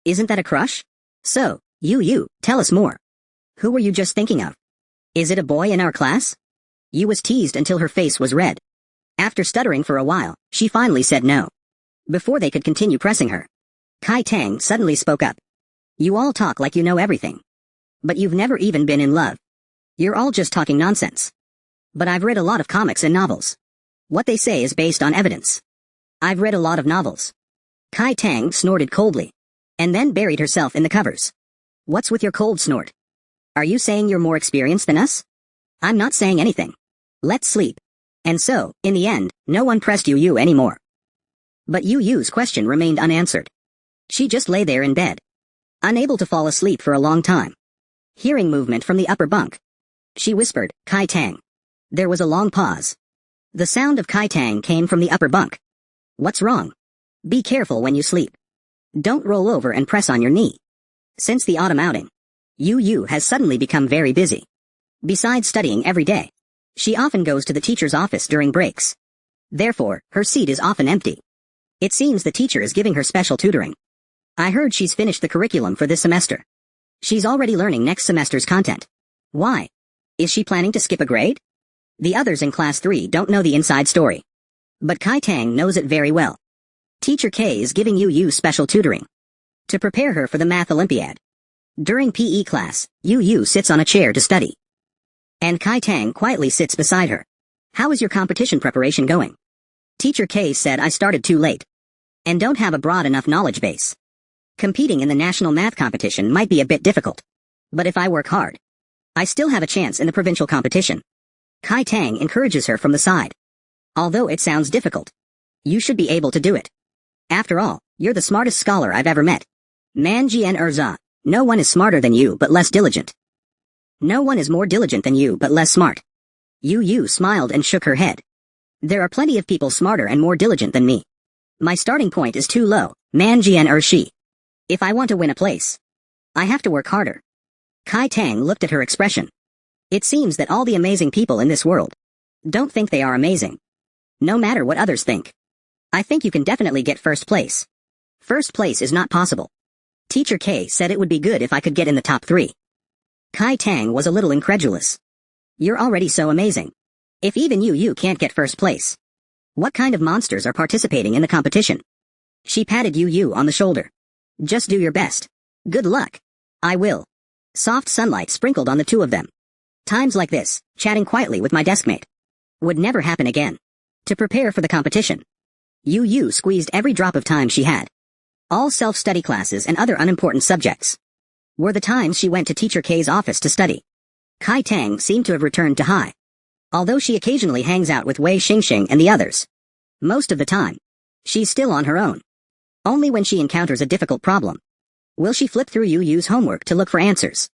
[SPEAKER 1] Isn't that a crush? So, Yu, tell us more. Who were you just thinking of? Is it a boy in our class? Yu was teased until her face was red. After stuttering for a while, she finally said no. Before they could continue pressing her, Kai Tang suddenly spoke up. You all talk like you know everything. But you've never even been in love. You're all just talking nonsense. But I've read a lot of comics and novels. What they say is based on evidence. I've read a lot of novels. Kai Tang snorted coldly, and then buried herself in the covers. What's with your cold snort? Are you saying you're more experienced than us? I'm not saying anything. Let's sleep. And so, in the end, no one pressed Yu anymore. But Yu's question remained unanswered. She just lay there in bed, unable to fall asleep for a long time. Hearing movement from the upper bunk, she whispered, Kai Tang. There was a long pause. The sound of Kai Tang came from the upper bunk. What's wrong? Be careful when you sleep. Don't roll over and press on your knee. Since the autumn outing, Yu has suddenly become very busy. Besides studying every day, she often goes to the teacher's office during breaks. Therefore, her seat is often empty. It seems the teacher is giving her special tutoring. I heard she's finished the curriculum for this semester. She's already learning next semester's content. Why? Is she planning to skip a grade? The others in class 3 don't know the inside story. But Kai Tang knows it very well. Teacher K is giving Yu special tutoring to prepare her for the math Olympiad. During PE class, Yu sits on a chair to study. And Kai Tang quietly sits beside her. How is your competition preparation going? Teacher K said I started too late and don't have a broad enough knowledge base. Competing in the national math competition might be a bit difficult. But if I work hard, I still have a chance in the provincial competition. Kai Tang encourages her from the side. Although it sounds difficult, you should be able to do it. After all, you're the smartest scholar I've ever met. Man Jian Erza, no one is smarter than you but less diligent. No one is more diligent than you but less smart. Yu smiled and shook her head. There are plenty of people smarter and more diligent than me. My starting point is too low, Man Jian Ershi. If I want to win a place, I have to work harder. Kai Tang looked at her expression. It seems that all the amazing people in this world don't think they are amazing. No matter what others think. I think you can definitely get first place. First place is not possible. Teacher K said it would be good if I could get in the top 3. Kai Tang was a little incredulous. You're already so amazing. If even you can't get first place, what kind of monsters are participating in the competition? She patted Yu on the shoulder. Just do your best. Good luck. I will. Soft sunlight sprinkled on the two of them. Times like this, chatting quietly with my deskmate, would never happen again. To prepare for the competition, Yu squeezed every drop of time she had. All self-study classes and other unimportant subjects. were the times she went to Teacher K's office to study. Kai Tang seemed to have returned to high. Although she occasionally hangs out with Wei Xingxing and the others. Most of the time, she's still on her own. Only when she encounters a difficult problem will she flip through Yu Yu's homework to look for answers.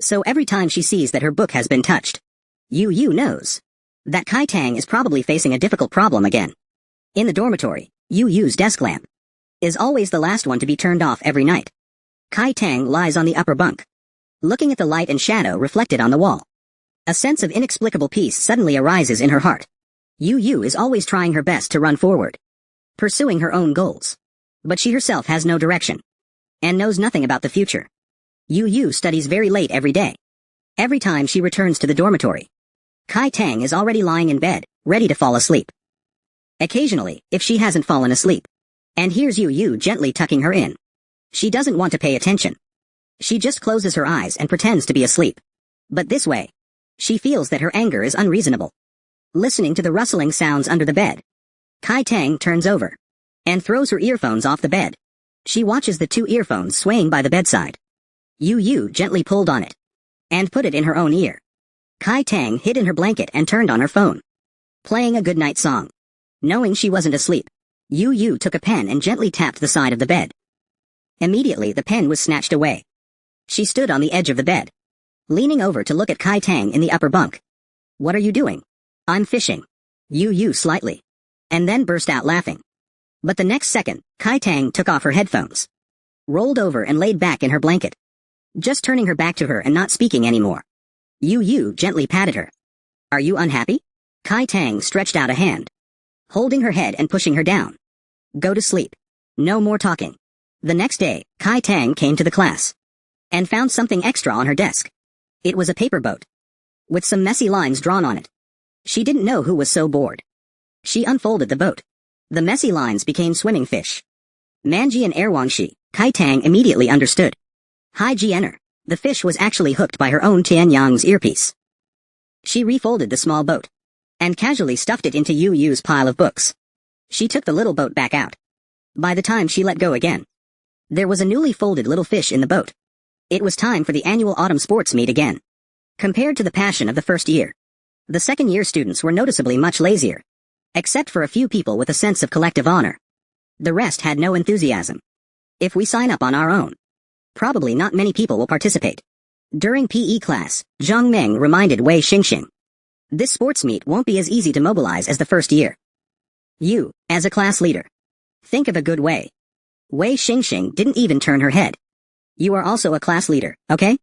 [SPEAKER 1] So every time she sees that her book has been touched, Yu Yu knows that Kai Tang is probably facing a difficult problem again. In the dormitory, Yu Yu's desk lamp is always the last one to be turned off every night. Kai Tang lies on the upper bunk, looking at the light and shadow reflected on the wall. A sense of inexplicable peace suddenly arises in her heart. Yu Yu is always trying her best to run forward, pursuing her own goals. But she herself has no direction, and knows nothing about the future. Yu Yu studies very late every day. Every time she returns to the dormitory, Kai Tang is already lying in bed, ready to fall asleep. Occasionally, if she hasn't fallen asleep, and hears Yu Yu gently tucking her in, she doesn't want to pay attention. She just closes her eyes and pretends to be asleep. But this way, she feels that her anger is unreasonable. Listening to the rustling sounds under the bed, Kai Tang turns over and throws her earphones off the bed. She watches the 2 earphones swaying by the bedside. Yu Yu gently pulled on it and put it in her own ear. Kai Tang hid in her blanket and turned on her phone, playing a goodnight song. Knowing she wasn't asleep, Yu Yu took a pen and gently tapped the side of the bed. Immediately the pen was snatched away. She stood on the edge of the bed, leaning over to look at Kai Tang in the upper bunk. "What are you doing?" "I'm fishing." Yu Yu slightly, and then burst out laughing. But the next second, Kai Tang took off her headphones, rolled over and laid back in her blanket, just turning her back to her and not speaking anymore. Yu Yu gently patted her. "Are you unhappy?" Kai Tang stretched out a hand, holding her head and pushing her down. "Go to sleep. No more talking." The next day, Kai Tang came to the class and found something extra on her desk. It was a paper boat with some messy lines drawn on it. She didn't know who was so bored. She unfolded the boat. The messy lines became swimming fish. Manji and Erwangshi. Kai Tang immediately understood. Hai Jianer. The fish was actually hooked by her own Tianyang's earpiece. She refolded the small boat and casually stuffed it into Yu Yu's pile of books. She took the little boat back out. By the time she let go again, there was a newly folded little fish in the boat. It was time for the annual autumn sports meet again. Compared to the passion of the first year, the second-year students were noticeably much lazier, except for a few people with a sense of collective honor. The rest had no enthusiasm. If we sign up on our own, probably not many people will participate. During PE class, Zhang Meng reminded Wei Xingxing, "This sports meet won't be as easy to mobilize as the first year. You, as a class leader, think of a good way." Wei Xingxing didn't even turn her head. "You are also a class leader, okay?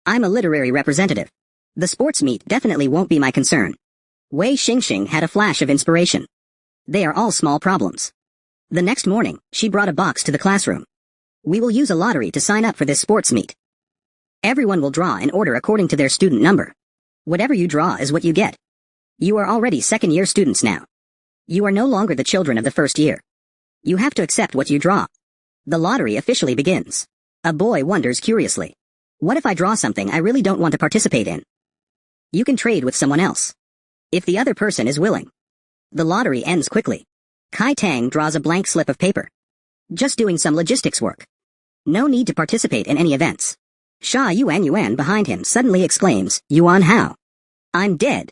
[SPEAKER 1] I'm a literary representative. The sports meet definitely won't be my concern." Wei Xingxing had a flash of inspiration. They are all small problems. The next morning, she brought a box to the classroom. "We will use a lottery to sign up for this sports meet. Everyone will draw in order according to their student number. Whatever you draw is what you get. You are already second-year students now. You are no longer the children of the first year. You have to accept what you draw." The lottery officially begins. A boy wonders curiously, "What if I draw something I really don't want to participate in?" You can trade with someone else, if the other person is willing. The lottery ends quickly. Kai Tang draws a blank slip of paper. Just doing some logistics work. No need to participate in any events. Sha Yuan behind him suddenly exclaims, "Yuan how? I'm dead.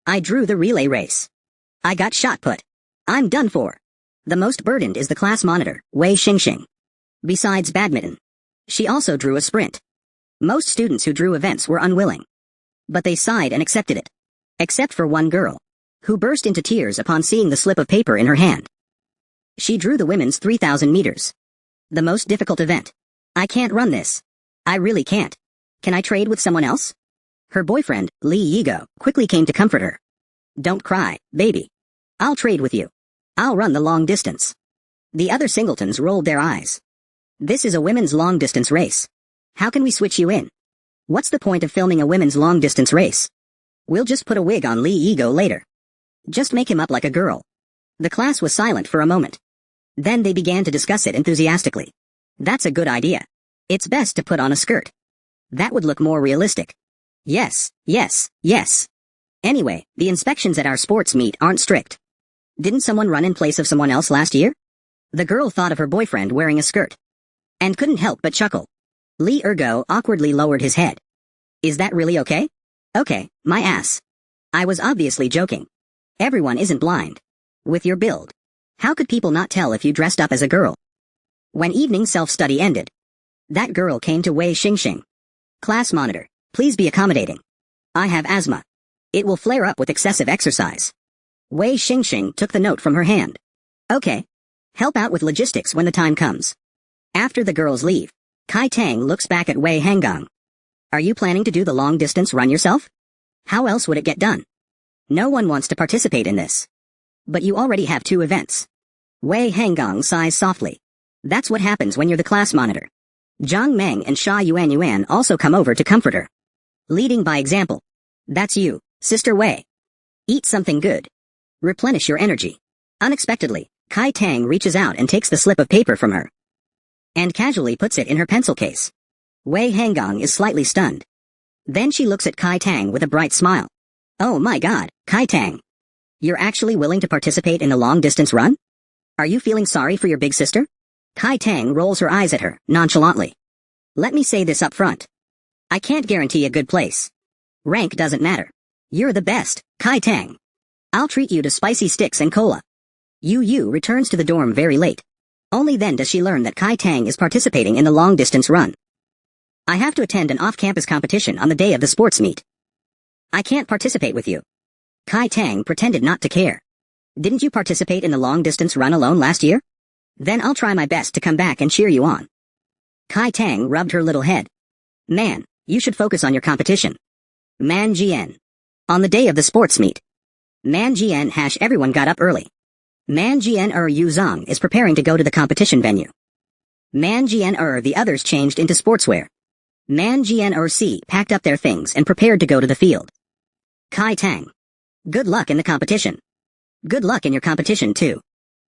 [SPEAKER 1] I drew the relay race. I got shot put. I'm done for." The most burdened is the class monitor, Wei Xingxing. Besides badminton, she also drew a sprint. Most students who drew events were unwilling, but they sighed and accepted it. Except for one girl, who burst into tears upon seeing the slip of paper in her hand. She drew the women's 3,000 meters. The most difficult event. "I can't run this. I really can't. Can I trade with someone else?" Her boyfriend, Li Yigo, quickly came to comfort her. "Don't cry, baby. I'll trade with you. I'll run the long distance." The other singletons rolled their eyes. "This is a women's long-distance race. How can we switch you in? What's the point of filming a women's long-distance race? We'll just put a wig on Li Yigo later. Just make him up like a girl." The class was silent for a moment. Then they began to discuss it enthusiastically. "That's a good idea. It's best to put on a skirt. That would look more realistic." "Yes, yes, yes. Anyway, the inspections at our sports meet aren't strict. Didn't someone run in place of someone else last year?" The girl thought of her boyfriend wearing a skirt and couldn't help but chuckle. Lee Ergo awkwardly lowered his head. Is that really okay? Okay, my ass. I was obviously joking. Everyone isn't blind. With your build. How could people not tell if you dressed up as a girl? When evening self-study ended, that girl came to Wei Xingxing. Class monitor, please be accommodating. I have asthma. It will flare up with excessive exercise. Wei Xingxing took the note from her hand. Okay. Help out with logistics when the time comes. After the girls leave, Kai Tang looks back at Wei Hangang. Are you planning to do the long-distance run yourself? How else would it get done? No one wants to participate in this. But you already have 2 events. Wei Hangang sighs softly. That's what happens when you're the class monitor. Zhang Meng and Sha Yuan also come over to comfort her. Leading by example. That's you, Sister Wei. Eat something good. Replenish your energy. Unexpectedly, Kai Tang reaches out and takes the slip of paper from her. And casually puts it in her pencil case. Wei Hangang is slightly stunned. Then she looks at Kai Tang with a bright smile. Oh my god, Kai Tang. You're actually willing to participate in a long-distance run? Are you feeling sorry for your big sister? Kai Tang rolls her eyes at her, nonchalantly. Let me say this up front. I can't guarantee a good place. Rank doesn't matter. You're the best, Kai Tang. I'll treat you to spicy sticks and cola. Yu returns to the dorm very late. Only then does she learn that Kai Tang is participating in the long-distance run. I have to attend an off-campus competition on the day of the sports meet. I can't participate with you. Kai Tang pretended not to care. Didn't you participate in the long-distance run alone last year? Then I'll try my best to come back and cheer you on. Kai Tang rubbed her little head. Man, you should focus on your competition. Man Jian. On the day of the sports meet. Man Jian # everyone got up early. Man Jian Yu Zhang is preparing to go to the competition venue. Man Jian the others changed into sportswear. Man Jian C packed up their things and prepared to go to the field. Kai Tang. Good luck in the competition. Good luck in your competition too.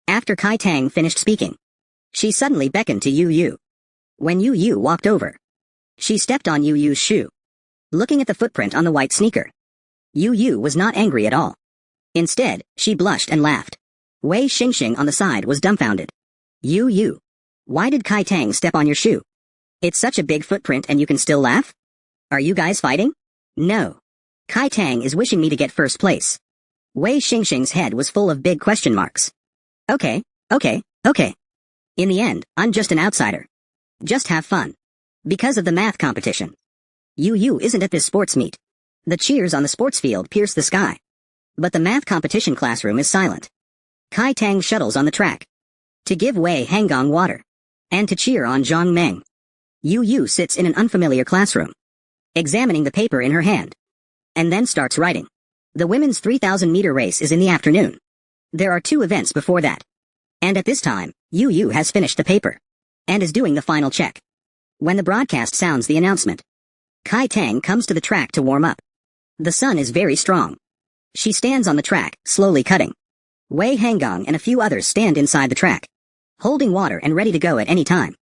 [SPEAKER 1] After Kai Tang finished speaking, she suddenly beckoned to Yu. When Yu walked over, she stepped on Yu's shoe. Looking at the footprint on the white sneaker, Yu was not angry at all. Instead, she blushed and laughed. Wei Xingxing on the side was dumbfounded. Yu, why did Kai Tang step on your shoe? It's such a big footprint and you can still laugh? Are you guys fighting? No. Kai Tang is wishing me to get first place. Wei Xingxing's head was full of big question marks. Okay. In the end, I'm just an outsider. Just have fun. Because of the math competition. Yu isn't at this sports meet. The cheers on the sports field pierce the sky. But the math competition classroom is silent. Kai Tang shuttles on the track. To give Wei Hangang water. And to cheer on Zhang Meng. Yu sits in an unfamiliar classroom. Examining the paper in her hand. And then starts writing. The women's 3,000-meter race is in the afternoon. There are 2 events before that. And at this time, Yu has finished the paper. And is doing the final check. When the broadcast sounds the announcement, Kai Tang comes to the track to warm up. The sun is very strong. She stands on the track, slowly cutting. Wei Hangang and a few others stand inside the track, holding water and ready to go at any time.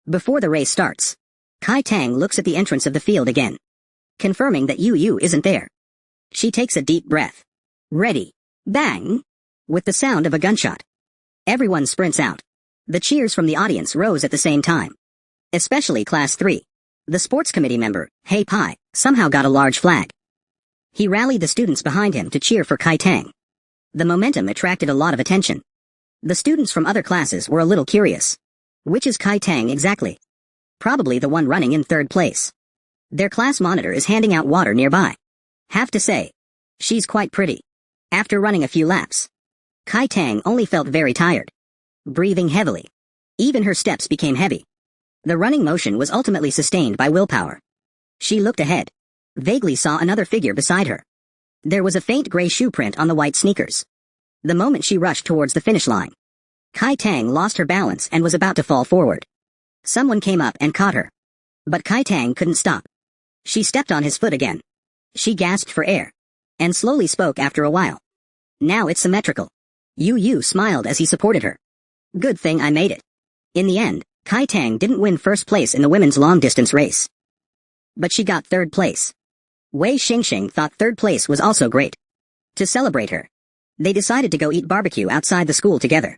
[SPEAKER 1] Before the race starts, Kai Tang looks at the entrance of the field again, confirming that Yu isn't there. She takes a deep breath. Ready. Bang! With the sound of a gunshot. Everyone sprints out. The cheers from the audience rose at the same time. Especially Class 3. The sports committee member, Hei Pai, somehow got a large flag. He rallied the students behind him to cheer for Kai Tang. The momentum attracted a lot of attention. The students from other classes were a little curious. Which is Kai Tang exactly? Probably the one running in 3rd place. Their class monitor is handing out water nearby. Have to say, she's quite pretty. After running a few laps, Kai Tang only felt very tired. Breathing heavily. Even her steps became heavy. The running motion was ultimately sustained by willpower. She looked ahead. Vaguely saw another figure beside her. There was a faint gray shoe print on the white sneakers. The moment she rushed towards the finish line, Kai Tang lost her balance and was about to fall forward. Someone came up and caught her. But Kai Tang couldn't stop. She stepped on his foot again. She gasped for air. And slowly spoke after a while. Now it's symmetrical. Yu smiled as he supported her. Good thing I made it. In the end, Kai Tang didn't win first place in the women's long-distance race. But she got 3rd place. Wei Xingxing thought 3rd place was also great. To celebrate her, they decided to go eat barbecue outside the school together.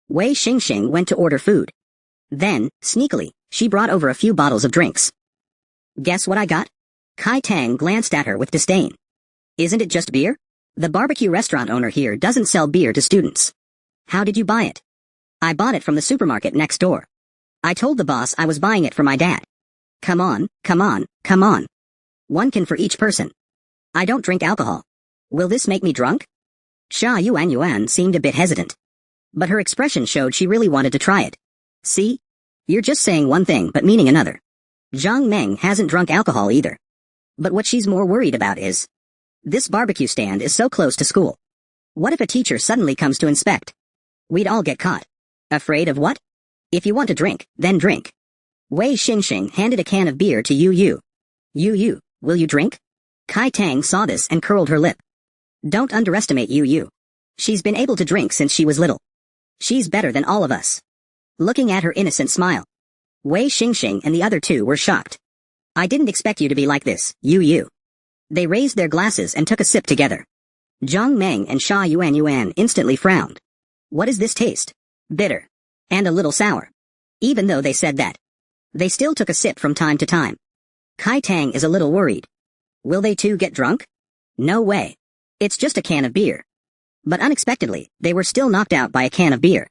[SPEAKER 1] Wei Xingxing went to order food. Then, sneakily, She brought over a few bottles of drinks. Guess what I got? Kai Tang glanced at her with disdain. Isn't it just beer? The barbecue restaurant owner here doesn't sell beer to students. How did you buy it? I bought it from the supermarket next door. I told the boss I was buying it for my dad. Come on, come on, come on. One can for each person. I don't drink alcohol. Will this make me drunk? Sha Yuan seemed a bit hesitant. But her expression showed she really wanted to try it. See? You're just saying one thing but meaning another. Zhang Meng hasn't drunk alcohol either. But what she's more worried about is, this barbecue stand is so close to school. What if a teacher suddenly comes to inspect? We'd all get caught. Afraid of what? If you want to drink, then drink. Wei Xingxing handed a can of beer to Yu Yu. Yu Yu, will you drink? Kai Tang saw this and curled her lip. Don't underestimate Yu Yu. She's been able to drink since she was little. She's better than all of us. Looking at her innocent smile, Wei Xingxing and the other two were shocked. I didn't expect you to be like this, Yu Yu. They raised their glasses and took a sip together. Zhang Meng and Sha Yuan instantly frowned. What is this taste? Bitter. And a little sour. Even though they said that, they still took a sip from time to time. Kai Tang is a little worried. Will they too get drunk? No way. It's just a can of beer. But unexpectedly, they were still knocked out by a can of beer.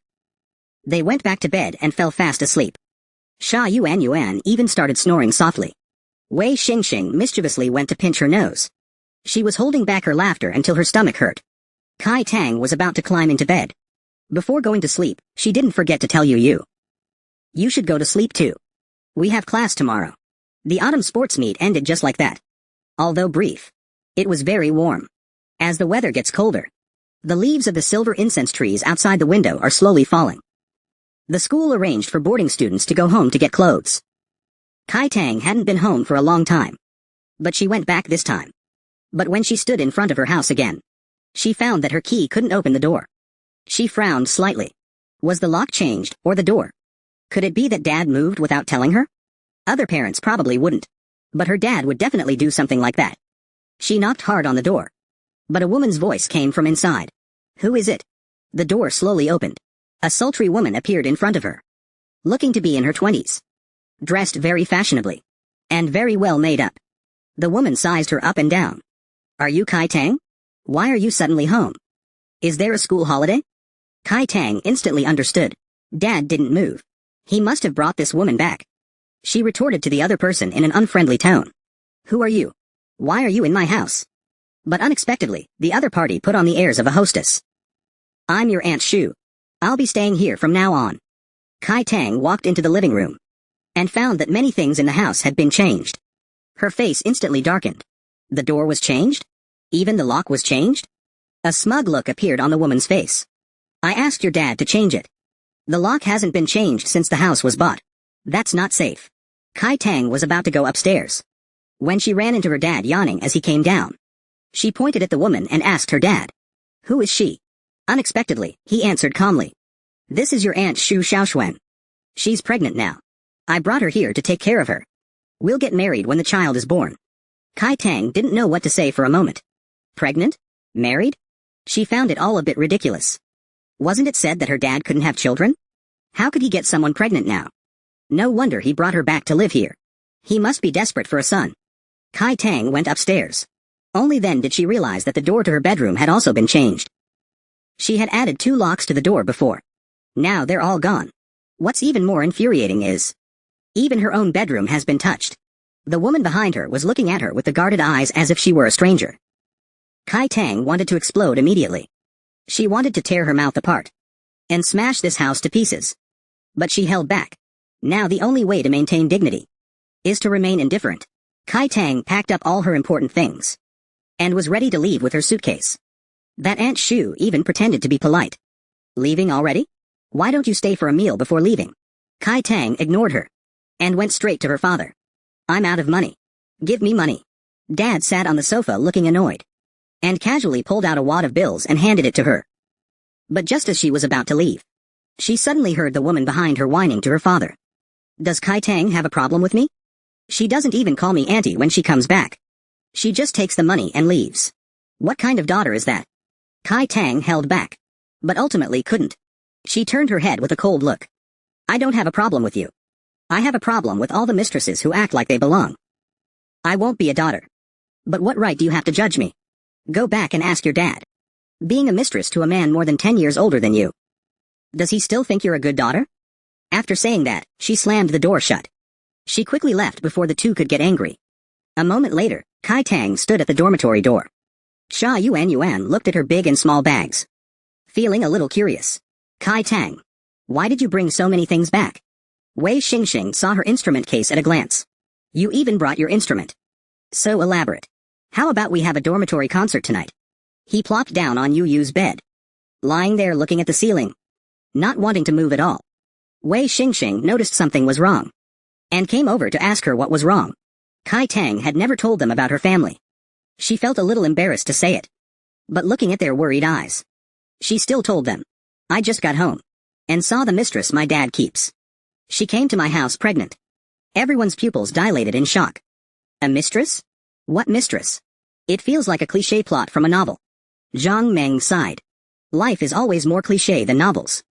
[SPEAKER 1] They went back to bed and fell fast asleep. Sha Yuan even started snoring softly. Wei Xingxing mischievously went to pinch her nose. She was holding back her laughter until her stomach hurt. Kai Tang was about to climb into bed. Before going to sleep, she didn't forget to tell Yu Yu. You should go to sleep too. We have class tomorrow. The autumn sports meet ended just like that. Although brief, it was very warm. As the weather gets colder, the leaves of the silver incense trees outside the window are slowly falling. The school arranged for boarding students to go home to get clothes. Kai Tang hadn't been home for a long time. But she went back this time. But when she stood in front of her house again, she found that her key couldn't open the door. She frowned slightly. Was the lock changed, or the door? Could it be that Dad moved without telling her? Other parents probably wouldn't. But her dad would definitely do something like that. She knocked hard on the door. But a woman's voice came from inside. Who is it? The door slowly opened. A sultry woman appeared in front of her. Looking to be in her 20s. Dressed very fashionably. And very well made up. The woman sized her up and down. Are you Kai Tang? Why are you suddenly home? Is there a school holiday? Kai Tang instantly understood. Dad didn't move. He must have brought this woman back. She retorted to the other person in an unfriendly tone. Who are you? Why are you in my house? But unexpectedly, the other party put on the airs of a hostess. I'm your Aunt Shu. I'll be staying here from now on. Kai Tang walked into the living room and found that many things in the house had been changed. Her face instantly darkened. The door was changed? Even the lock was changed? A smug look appeared on the woman's face. I asked your dad to change it. The lock hasn't been changed since the house was bought. That's not safe. Kai Tang was about to go upstairs when she ran into her dad yawning as he came down. She pointed at the woman and asked her dad. Who is she? Unexpectedly, he answered calmly. This is your Aunt Shu Xiaoxuan. She's pregnant now. I brought her here to take care of her. We'll get married when the child is born. Kai Tang didn't know what to say for a moment. Pregnant? Married? She found it all a bit ridiculous. Wasn't it said that her dad couldn't have children? How could he get someone pregnant now? No wonder he brought her back to live here. He must be desperate for a son. Kai Tang went upstairs. Only then did she realize that the door to her bedroom had also been changed. She had added 2 locks to the door before. Now they're all gone. What's even more infuriating is, even her own bedroom has been touched. The woman behind her was looking at her with the guarded eyes as if she were a stranger. Kai Tang wanted to explode immediately. She wanted to tear her mouth apart and smash this house to pieces. But she held back. Now the only way to maintain dignity is to remain indifferent. Kai Tang packed up all her important things and was ready to leave with her suitcase. That Aunt Shu even pretended to be polite. Leaving already? Why don't you stay for a meal before leaving? Kai Tang ignored her and went straight to her father. I'm out of money. Give me money. Dad sat on the sofa looking annoyed and casually pulled out a wad of bills and handed it to her. But just as she was about to leave, she suddenly heard the woman behind her whining to her father. Does Kai Tang have a problem with me? She doesn't even call me auntie when she comes back. She just takes the money and leaves. What kind of daughter is that? Kai Tang held back, but ultimately couldn't. She turned her head with a cold look. I don't have a problem with you. I have a problem with all the mistresses who act like they belong. I won't be a daughter. But what right do you have to judge me? Go back and ask your dad. Being a mistress to a man more than 10 years older than you. Does he still think you're a good daughter? After saying that, she slammed the door shut. She quickly left before the two could get angry. A moment later, Kai Tang stood at the dormitory door. Sha Yuan looked at her big and small bags. Feeling a little curious. Kai Tang, why did you bring so many things back? Wei Xingxing saw her instrument case at a glance. You even brought your instrument. So elaborate. How about we have a dormitory concert tonight? He plopped down on Yu Yu's bed. Lying there looking at the ceiling. Not wanting to move at all. Wei Xingxing noticed something was wrong. And came over to ask her what was wrong. Kai Tang had never told them about her family. She felt a little embarrassed to say it. But looking at their worried eyes. She still told them. I just got home. And saw the mistress my dad keeps. She came to my house pregnant. Everyone's pupils dilated in shock. A mistress? What mistress? It feels like a cliché plot from a novel. Zhang Meng sighed. Life is always more cliché than novels.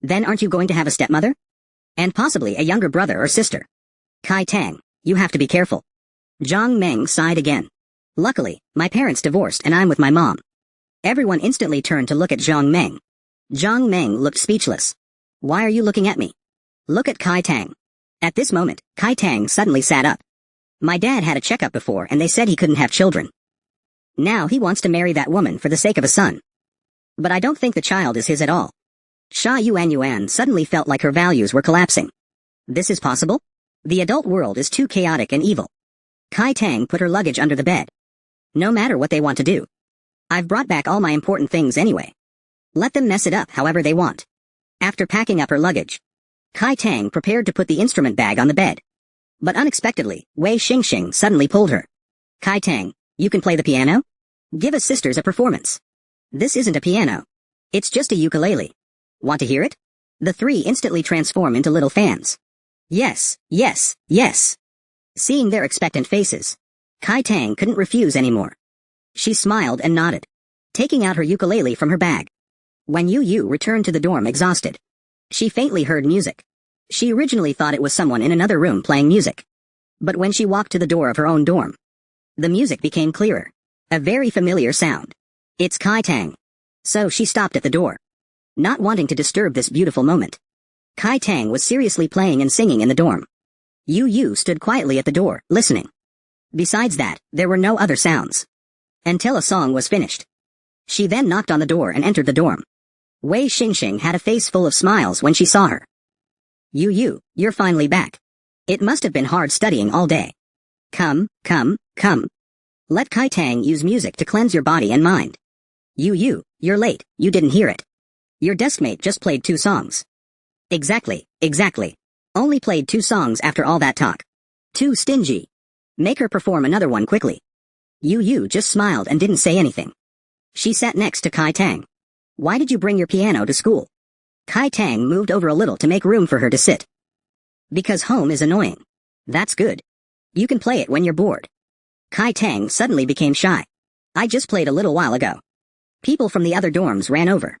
[SPEAKER 1] Then aren't you going to have a stepmother? And possibly a younger brother or sister. Kai Tang, you have to be careful. Zhang Meng sighed again. Luckily, my parents divorced and I'm with my mom. Everyone instantly turned to look at Zhang Meng. Zhang Meng looked speechless. Why are you looking at me? Look at Kai Tang. At this moment, Kai Tang suddenly sat up. My dad had a checkup before and they said he couldn't have children. Now he wants to marry that woman for the sake of a son. But I don't think the child is his at all. Sha Yuan suddenly felt like her values were collapsing. This is possible? The adult world is too chaotic and evil. Kai Tang put her luggage under the bed. No matter what they want to do. I've brought back all my important things anyway. Let them mess it up however they want. After packing up her luggage, Kai Tang prepared to put the instrument bag on the bed. But unexpectedly, Wei Xingxing suddenly pulled her. Kai Tang, you can play the piano? Give us sisters a performance. This isn't a piano. It's just a ukulele. Want to hear it? The three instantly transform into little fans. Yes, yes, yes. Seeing their expectant faces, Kai Tang couldn't refuse anymore. She smiled and nodded, taking out her ukulele from her bag. When Yu Yu returned to the dorm exhausted, she faintly heard music. She originally thought it was someone in another room playing music. But when she walked to the door of her own dorm, the music became clearer. A very familiar sound. It's Kai Tang. So she stopped at the door, not wanting to disturb this beautiful moment. Kai Tang was seriously playing and singing in the dorm. Yu Yu stood quietly at the door, listening. Besides that, there were no other sounds. Until a song was finished. She then knocked on the door and entered the dorm. Wei Xingxing had a face full of smiles when she saw her. Yu Yu, you're finally back. It must have been hard studying all day. Come, come, come. Let Kai Tang use music to cleanse your body and mind. Yu Yu, you're late, you didn't hear it. Your deskmate just played 2 songs. Exactly, exactly. Only played 2 songs after all that talk. Too stingy. Make her perform another one quickly. Yu Yu just smiled and didn't say anything. She sat next to Kai Tang. Why did you bring your piano to school? Kai Tang moved over a little to make room for her to sit. Because home is annoying. That's good. You can play it when you're bored. Kai Tang suddenly became shy. I just played a little while ago. People from the other dorms ran over.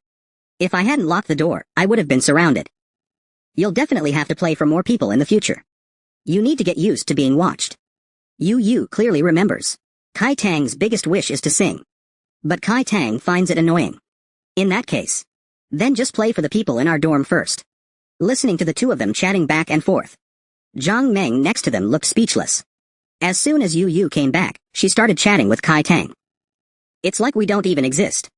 [SPEAKER 1] If I hadn't locked the door, I would have been surrounded. You'll definitely have to play for more people in the future. You need to get used to being watched. Yu Yu clearly remembers. Kai Tang's biggest wish is to sing. But Kai Tang finds it annoying. In that case, then just play for the people in our dorm first. Listening to the two of them chatting back and forth. Zhang Meng next to them looked speechless. As soon as Yu Yu came back, she started chatting with Kai Tang. It's like we don't even exist.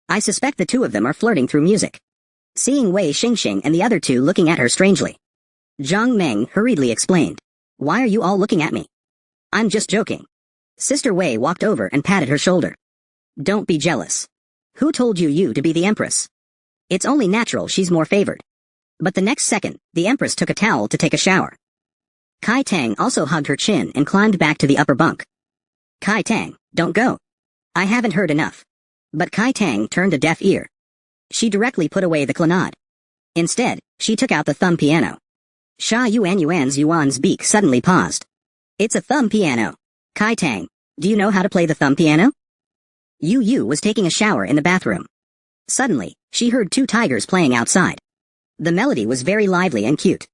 [SPEAKER 1] I suspect the two of them are flirting through music. Seeing Wei Xingxing and the other two looking at her strangely, Zhang Meng hurriedly explained. Why are you all looking at me? I'm just joking. Sister Wei walked over and patted her shoulder. Don't be jealous. Who told you to be the empress? It's only natural she's more favored. But the next second, the empress took a towel to take a shower. Kai Tang also hugged her chin and climbed back to the upper bunk. Kai Tang, don't go. I haven't heard enough. But Kai Tang turned a deaf ear. She directly put away the clannad. Instead, she took out the thumb piano. Sha Yuan's beak suddenly paused. It's a thumb piano. Kai Tang, do you know how to play the thumb piano? Yu Yu was taking a shower in the bathroom. Suddenly, she heard 2 tigers playing outside. The melody was very lively and cute.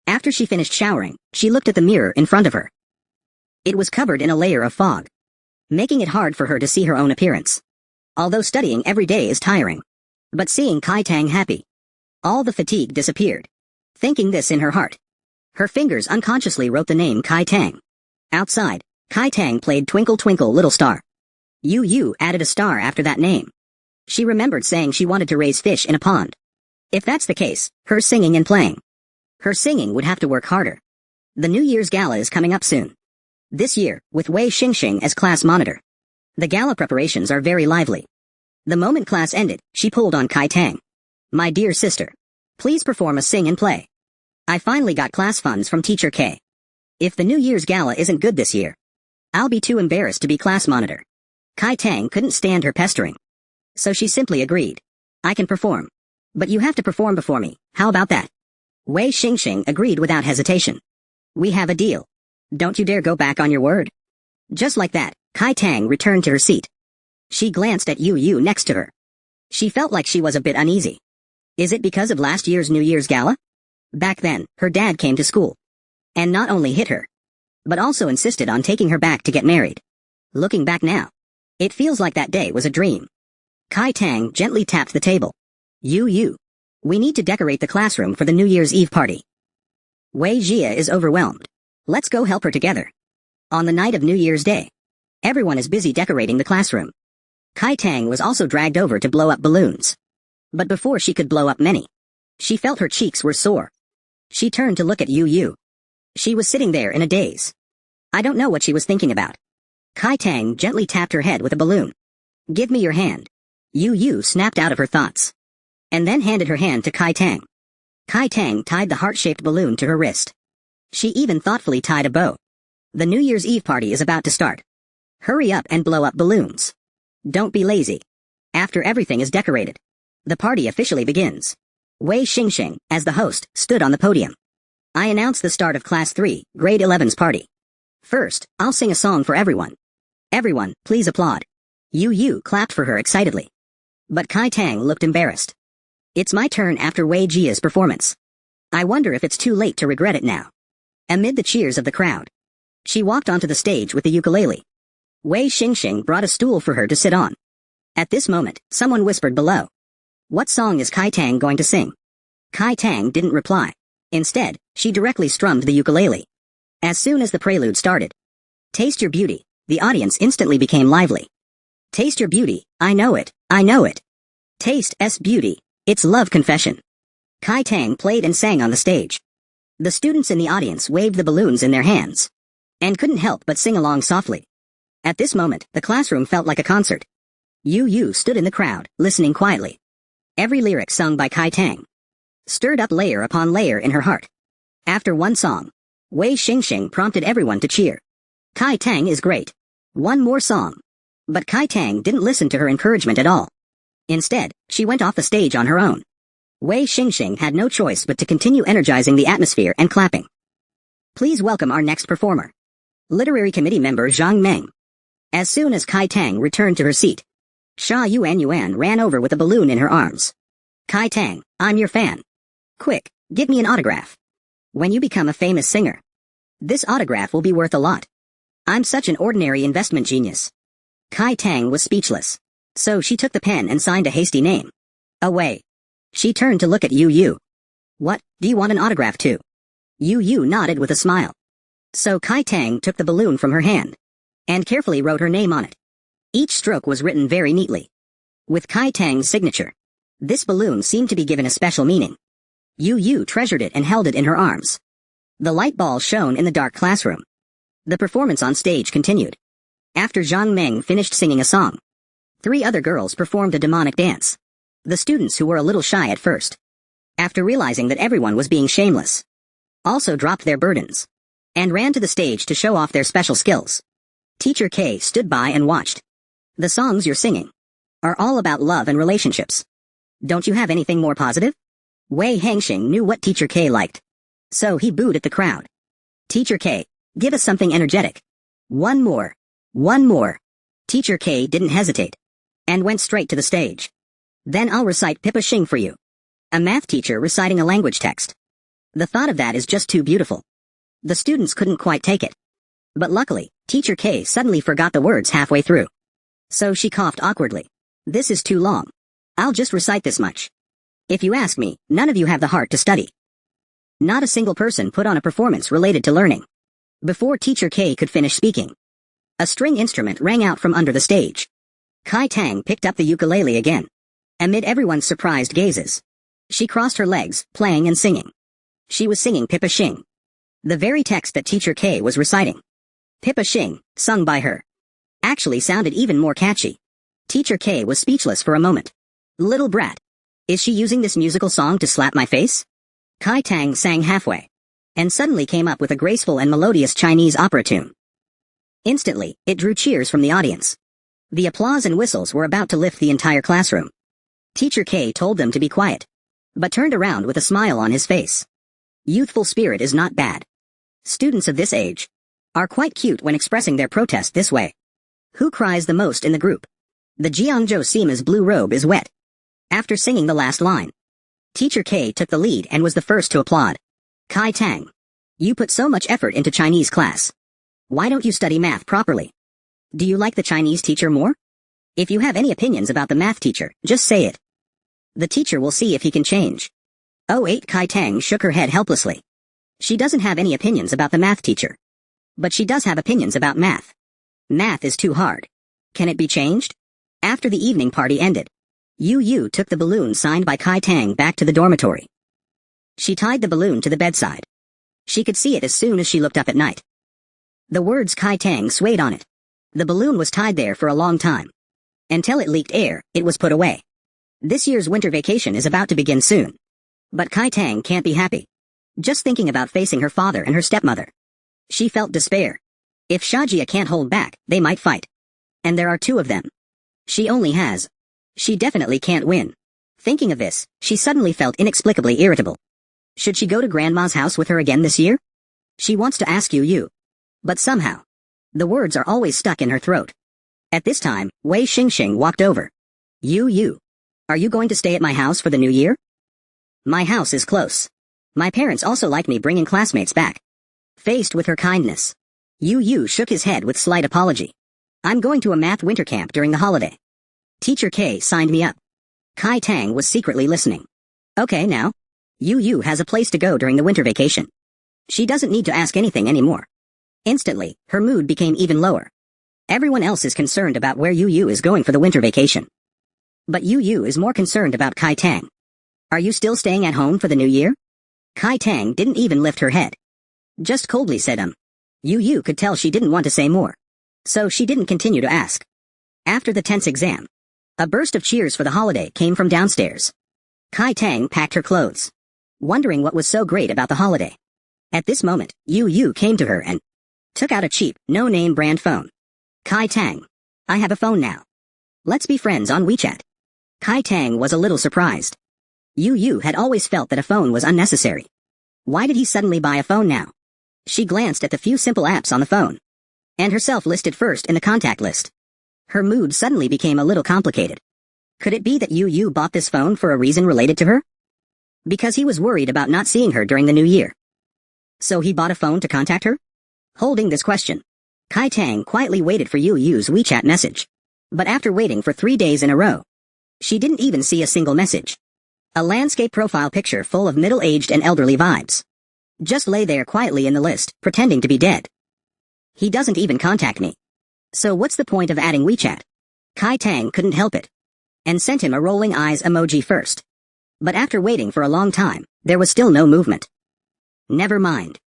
[SPEAKER 1] After she finished showering, she looked at the mirror in front of her. It was covered in a layer of fog, making it hard for her to see her own appearance. Although studying every day is tiring, but seeing Kai Tang happy, all the fatigue disappeared. Thinking this in her heart, her fingers unconsciously wrote the name Kai Tang. Outside, Kai Tang played Twinkle Twinkle Little Star. Yu added a star after that name. She remembered saying she wanted to raise fish in a pond. If that's the case, her singing and playing. Her singing would have to work harder. The New Year's Gala is coming up soon. This year, with Wei Xingxing as class monitor. The gala preparations are very lively. The moment class ended, she pulled on Kai Tang. My dear sister, please perform a sing and play. I finally got class funds from Teacher K. If the New Year's Gala isn't good this year, I'll be too embarrassed to be class monitor. Kai Tang couldn't stand her pestering, so she simply agreed. I can perform. But you have to perform before me, how about that? Wei Xingxing agreed without hesitation. We have a deal. Don't you dare go back on your word. Just like that, Kai Tang returned to her seat. She glanced at Yu next to her. She felt like she was a bit uneasy. Is it because of last year's New Year's Gala? Back then, her dad came to school, and not only hit her, but also insisted on taking her back to get married. Looking back now, it feels like that day was a dream. Kai Tang gently tapped the table. Yu, we need to decorate the classroom for the New Year's Eve party. Wei Jia is overwhelmed. Let's go help her together. On the night of New Year's Day, everyone is busy decorating the classroom. Kai Tang was also dragged over to blow up balloons. But before she could blow up many, she felt her cheeks were sore. She turned to look at Yu. She was sitting there in a daze. I don't know what she was thinking about. Kai Tang gently tapped her head with a balloon. Give me your hand. Yu snapped out of her thoughts, and then handed her hand to Kai Tang. Kai Tang tied the heart-shaped balloon to her wrist. She even thoughtfully tied a bow. The New Year's Eve party is about to start. Hurry up and blow up balloons. Don't be lazy. After everything is decorated, the party officially begins. Wei Xingxing, as the host, stood on the podium. I announce the start of Class 3, Grade 11's party. First, I'll sing a song for everyone. Everyone, please applaud. Yu clapped for her excitedly. But Kai Tang looked embarrassed. It's my turn after Wei Jia's performance. I wonder if it's too late to regret it now. Amid the cheers of the crowd, she walked onto the stage with the ukulele. Wei Xingxing brought a stool for her to sit on. At this moment, someone whispered below. What song is Kai Tang going to sing? Kai Tang didn't reply. Instead, she directly strummed the ukulele. As soon as the prelude started, Taste Your Beauty, the audience instantly became lively. Taste your beauty, I know it, I know it. Taste S beauty, it's love confession. Kai Tang played and sang on the stage. The students in the audience waved the balloons in their hands, and couldn't help but sing along softly. At this moment, the classroom felt like a concert. Yu stood in the crowd, listening quietly. Every lyric sung by Kai Tang stirred up layer upon layer in her heart. After one song, Wei Xingxing prompted everyone to cheer. Kai Tang is great. One more song. But Kai Tang didn't listen to her encouragement at all. Instead, she went off the stage on her own. Wei Xingxing had no choice but to continue energizing the atmosphere and clapping. Please welcome our next performer. Literary Committee member Zhang Meng. As soon as Kai Tang returned to her seat, Sha Yuan ran over with a balloon in her arms. Kai Tang, I'm your fan. Quick, give me an autograph. When you become a famous singer, this autograph will be worth a lot. I'm such an ordinary investment genius. Kai Tang was speechless, so she took the pen and signed a hasty name. Away. She turned to look at Yu. What, do you want an autograph too? Yu nodded with a smile. So Kai Tang took the balloon from her hand and carefully wrote her name on it. Each stroke was written very neatly, with Kai Tang's signature. This balloon seemed to be given a special meaning. Yu treasured it and held it in her arms. The light ball shone in the dark classroom. The performance on stage continued. After Zhang Meng finished singing a song, 3 other girls performed a demonic dance. The students who were a little shy at first, after realizing that everyone was being shameless, also dropped their burdens and ran to the stage to show off their special skills. Teacher K stood by and watched. The songs you're singing are all about love and relationships. Don't you have anything more positive? Wei Hangxing knew what Teacher K liked, so he booed at the crowd. Teacher K, give us something energetic. One more. Teacher K didn't hesitate and went straight to the stage. Then I'll recite Pippa Xing for you. A math teacher reciting a language text. The thought of that is just too beautiful. The students couldn't quite take it. But luckily, Teacher K suddenly forgot the words halfway through. So she coughed awkwardly. This is too long. I'll just recite this much. If you ask me, none of you have the heart to study. Not a single person put on a performance related to learning. Before Teacher K could finish speaking, a string instrument rang out from under the stage. Kai Tang picked up the ukulele again. Amid everyone's surprised gazes, she crossed her legs, playing and singing. She was singing Pippa Shing, the very text that Teacher K was reciting. Pippa Shing, sung by her, actually sounded even more catchy. Teacher K was speechless for a moment. Little brat. Is she using this musical song to slap my face? Kai Tang sang halfway, and suddenly came up with a graceful and melodious Chinese opera tune. Instantly, it drew cheers from the audience. The applause and whistles were about to lift the entire classroom. Teacher K told them to be quiet, but turned around with a smile on his face. Youthful spirit is not bad. Students of this age are quite cute when expressing their protest this way. Who cries the most in the group? The Jiangzhou Sima's blue robe is wet. After singing the last line, Teacher K took the lead and was the first to applaud. Kai Tang, you put so much effort into Chinese class. Why don't you study math properly? Do you like the Chinese teacher more? If you have any opinions about the math teacher, just say it. The teacher will see if he can change. 08 Kai Tang shook her head helplessly. She doesn't have any opinions about the math teacher. But she does have opinions about math. Math is too hard. Can it be changed? After the evening party ended, Yu took the balloon signed by Kai Tang back to the dormitory. She tied the balloon to the bedside. She could see it as soon as she looked up at night. The words Kai Tang swayed on it. The balloon was tied there for a long time. Until it leaked air, it was put away. This year's winter vacation is about to begin soon. But Kai Tang can't be happy. Just thinking about facing her father and her stepmother. She felt despair. If Shajia can't hold back, they might fight. And there are two of them. She only has. She definitely can't win. Thinking of this, she suddenly felt inexplicably irritable. Should she go to Grandma's house with her again this year? She wants to ask Yu. But somehow, the words are always stuck in her throat. At this time, Wei Xingxing walked over. Yu, are you going to stay at my house for the new year? My house is close. My parents also like me bringing classmates back. Faced with her kindness, Yu shook his head with slight apology. I'm going to a math winter camp during the holiday. Teacher K signed me up. Kai Tang was secretly listening. Okay now. Yu has a place to go during the winter vacation. She doesn't need to ask anything anymore. Instantly, her mood became even lower. Everyone else is concerned about where Yu is going for the winter vacation. But Yu is more concerned about Kai Tang. Are you still staying at home for the new year? Kai Tang didn't even lift her head. Just coldly said Yu could tell she didn't want to say more. So she didn't continue to ask. After the tense exam, a burst of cheers for the holiday came from downstairs. Kai Tang packed her clothes, wondering what was so great about the holiday. At this moment, Yu came to her and took out a cheap, no-name brand phone. Kai Tang, I have a phone now. Let's be friends on WeChat. Kai Tang was a little surprised. Yu had always felt that a phone was unnecessary. Why did he suddenly buy a phone now? She glanced at the few simple apps on the phone, and herself listed first in the contact list. Her mood suddenly became a little complicated. Could it be that Yu bought this phone for a reason related to her? Because he was worried about not seeing her during the new year. So he bought a phone to contact her? Holding this question, Kai Tang quietly waited for Yu's WeChat message. But after waiting for 3 days in a row, she didn't even see a single message. A landscape profile picture full of middle-aged and elderly vibes just lay there quietly in the list, pretending to be dead. He doesn't even contact me. So what's the point of adding WeChat? Kai Tang couldn't help it, and sent him a rolling eyes emoji first. But after waiting for a long time, there was still no movement. Never mind.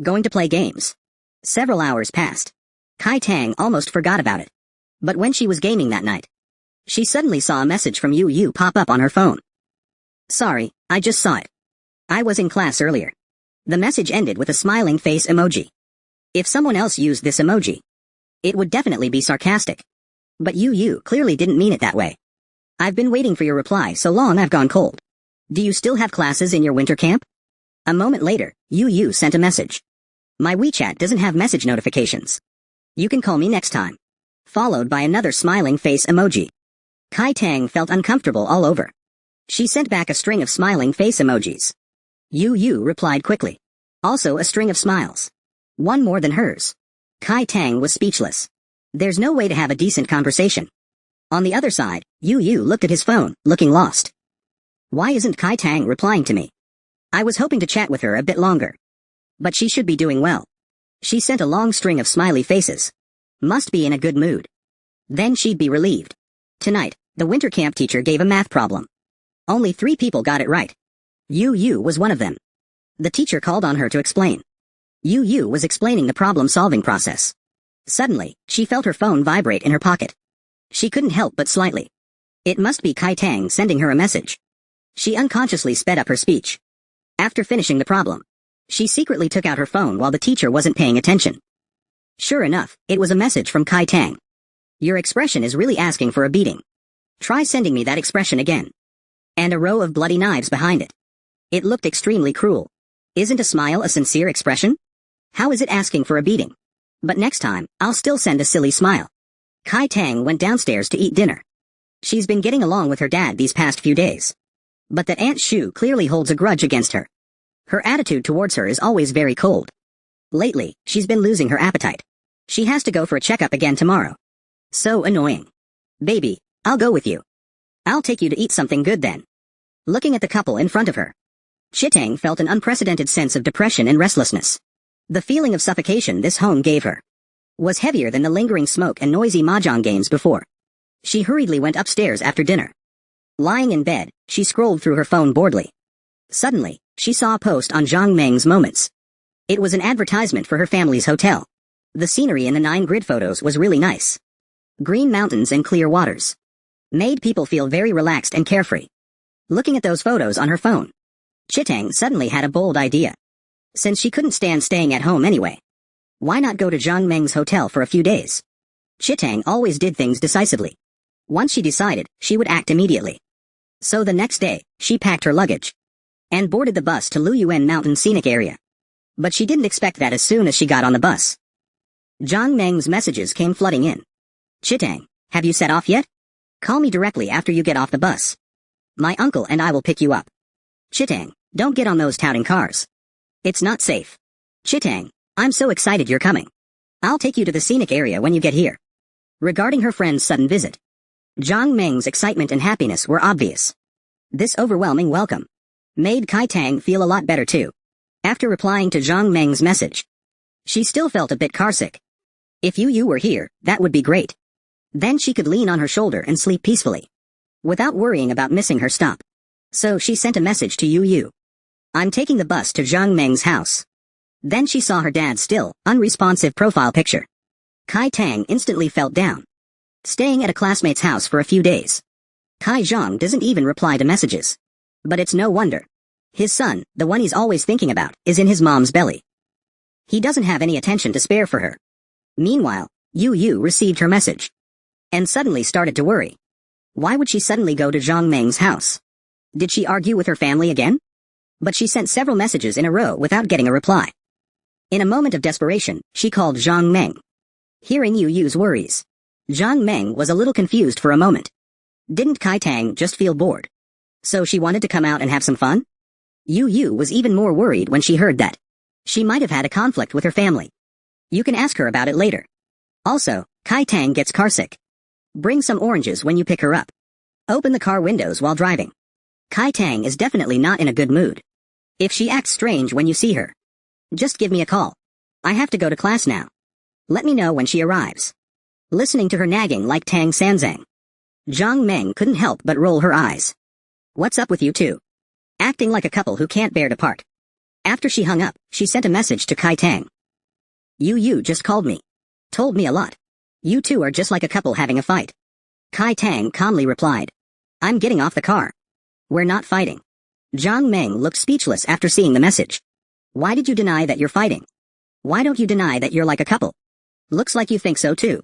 [SPEAKER 1] Going to play games. Several hours passed. Kai Tang almost forgot about it. But when she was gaming that night, she suddenly saw a message from Yu pop up on her phone. Sorry, I just saw it. I was in class earlier. The message ended with a smiling face emoji. If someone else used this emoji, it would definitely be sarcastic. But Yu clearly didn't mean it that way. I've been waiting for your reply so long I've gone cold. Do you still have classes in your winter camp? A moment later, Yu sent a message. My WeChat doesn't have message notifications. You can call me next time. Followed by another smiling face emoji. Kai Tang felt uncomfortable all over. She sent back a string of smiling face emojis. Yu replied quickly. Also a string of smiles. One more than hers. Kai Tang was speechless. There's no way to have a decent conversation. On the other side, Yu looked at his phone, looking lost. Why isn't Kai Tang replying to me? I was hoping to chat with her a bit longer. But she should be doing well. She sent a long string of smiley faces. Must be in a good mood. Then she'd be relieved. Tonight, the winter camp teacher gave a math problem. Only 3 people got it right. Yu was one of them. The teacher called on her to explain. Yu was explaining the problem-solving process. Suddenly, she felt her phone vibrate in her pocket. She couldn't help but slightly. It must be Kai Tang sending her a message. She unconsciously sped up her speech. After finishing the problem, she secretly took out her phone while the teacher wasn't paying attention. Sure enough, it was a message from Kai Tang. Your expression is really asking for a beating. Try sending me that expression again. And a row of bloody knives behind it. It looked extremely cruel. Isn't a smile a sincere expression? How is it asking for a beating? But next time, I'll still send a silly smile. Kai Tang went downstairs to eat dinner. She's been getting along with her dad these past few days. But that Aunt Shu clearly holds a grudge against her. Her attitude towards her is always very cold. Lately, she's been losing her appetite. She has to go for a checkup again tomorrow. So annoying. Baby, I'll go with you. I'll take you to eat something good then. Looking at the couple in front of her, Chitang felt an unprecedented sense of depression and restlessness. The feeling of suffocation this home gave her was heavier than the lingering smoke and noisy mahjong games before. She hurriedly went upstairs after dinner. Lying in bed, she scrolled through her phone boredly. Suddenly, she saw a post on Zhang Meng's Moments. It was an advertisement for her family's hotel. The scenery in the 9 grid photos was really nice. Green mountains and clear waters made people feel very relaxed and carefree. Looking at those photos on her phone, Chitang suddenly had a bold idea. Since she couldn't stand staying at home anyway, why not go to Zhang Meng's hotel for a few days? Chitang always did things decisively. Once she decided, she would act immediately. So the next day, she packed her luggage and boarded the bus to Luyuan Mountain Scenic Area. But she didn't expect that as soon as she got on the bus. Zhang Meng's messages came flooding in. Chitang, have you set off yet? Call me directly after you get off the bus. My uncle and I will pick you up. Chitang, don't get on those touting cars. It's not safe. Chitang, I'm so excited you're coming. I'll take you to the scenic area when you get here. Regarding her friend's sudden visit, Zhang Meng's excitement and happiness were obvious. This overwhelming welcome made Kai Tang feel a lot better too. After replying to Zhang Meng's message, she still felt a bit carsick. If Yu were here, that would be great. Then she could lean on her shoulder and sleep peacefully, without worrying about missing her stop. So she sent a message to Yu. I'm taking the bus to Zhang Meng's house. Then she saw her dad's still, unresponsive profile picture. Kai Tang instantly felt down. Staying at a classmate's house for a few days. Kai Zhang doesn't even reply to messages. But it's no wonder. His son, the one he's always thinking about, is in his mom's belly. He doesn't have any attention to spare for her. Meanwhile, Yu received her message and suddenly started to worry. Why would she suddenly go to Zhang Meng's house? Did she argue with her family again? But she sent several messages in a row without getting a reply. In a moment of desperation, she called Zhang Meng. Hearing Yu's worries, Zhang Meng was a little confused for a moment. Didn't Kai Tang just feel bored? So she wanted to come out and have some fun? Yu was even more worried when she heard that she might have had a conflict with her family. You can ask her about it later. Also, Kai Tang gets carsick. Bring some oranges when you pick her up. Open the car windows while driving. Kai Tang is definitely not in a good mood. If she acts strange when you see her, just give me a call. I have to go to class now. Let me know when she arrives. Listening to her nagging like Tang Sanzang, Zhang Meng couldn't help but roll her eyes. What's up with you two? Acting like a couple who can't bear to part. After she hung up, she sent a message to Kai Tang. Yu just called me. Told me a lot. You two are just like a couple having a fight. Kai Tang calmly replied. I'm getting off the car. We're not fighting. Zhang Meng looked speechless after seeing the message. Why did you deny that you're fighting? Why don't you deny that you're like a couple? Looks like you think so too.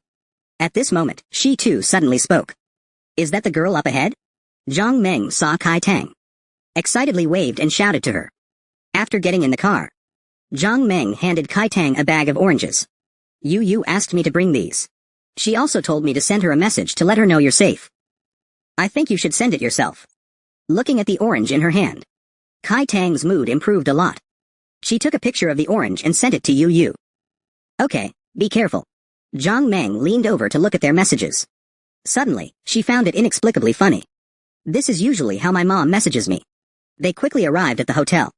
[SPEAKER 1] At this moment, she too suddenly spoke. Is that the girl up ahead? Zhang Meng saw Kai Tang. Excitedly waved and shouted to her. After getting in the car, Zhang Meng handed Kai Tang a bag of oranges. Yu asked me to bring these. She also told me to send her a message to let her know you're safe. I think you should send it yourself. Looking at the orange in her hand, Kai Tang's mood improved a lot. She took a picture of the orange and sent it to Yu Yu. Okay, be careful. Zhang Meng leaned over to look at their messages. Suddenly, she found it inexplicably funny. This is usually how my mom messages me. They quickly arrived at the hotel.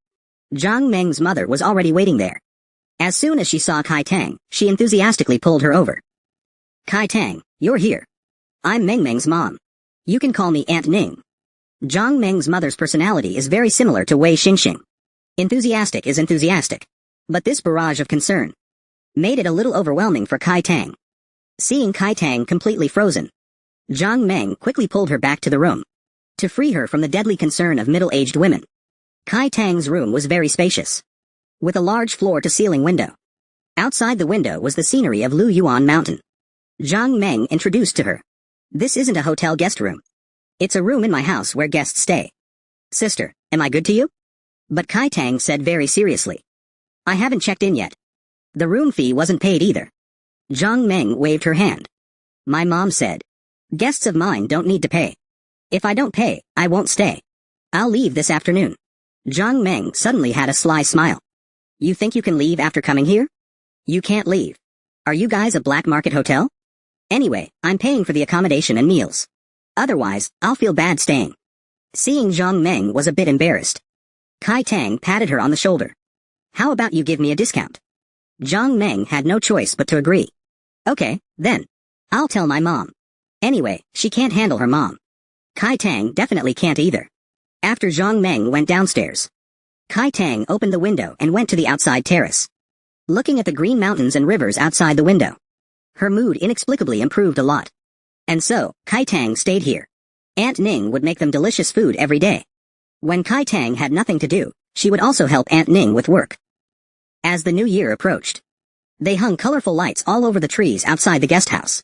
[SPEAKER 1] Zhang Meng's mother was already waiting there. As soon as she saw Kai Tang, she enthusiastically pulled her over. Kai Tang, you're here. I'm Meng Meng's mom. You can call me Aunt Ning. Zhang Meng's mother's personality is very similar to Wei Xingxing. Enthusiastic is enthusiastic. But this barrage of concern made it a little overwhelming for Kai Tang. Seeing Kai Tang completely frozen, Zhang Meng quickly pulled her back to the room to free her from the deadly concern of middle-aged women. Kai Tang's room was very spacious, with a large floor-to-ceiling window. Outside the window was the scenery of Lu Yuan Mountain. Zhang Meng introduced to her. This isn't a hotel guest room. It's a room in my house where guests stay. Sister, am I good to you? But Kai Tang said very seriously. I haven't checked in yet. The room fee wasn't paid either. Zhang Meng waved her hand. My mom said, guests of mine don't need to pay. If I don't pay, I won't stay. I'll leave this afternoon. Zhang Meng suddenly had a sly smile. You think you can leave after coming here? You can't leave. Are you guys a black market hotel? Anyway, I'm paying for the accommodation and meals. Otherwise, I'll feel bad staying. Seeing Zhang Meng was a bit embarrassed. Kai Tang patted her on the shoulder. How about you give me a discount? Zhang Meng had no choice but to agree. Okay, then. I'll tell my mom. Anyway, she can't handle her mom. Kai Tang definitely can't either. After Zhang Meng went downstairs, Kai Tang opened the window and went to the outside terrace. Looking at the green mountains and rivers outside the window, her mood inexplicably improved a lot. And so, Kai Tang stayed here. Aunt Ning would make them delicious food every day. When Kai Tang had nothing to do, she would also help Aunt Ning with work. As the new year approached, they hung colorful lights all over the trees outside the guest house.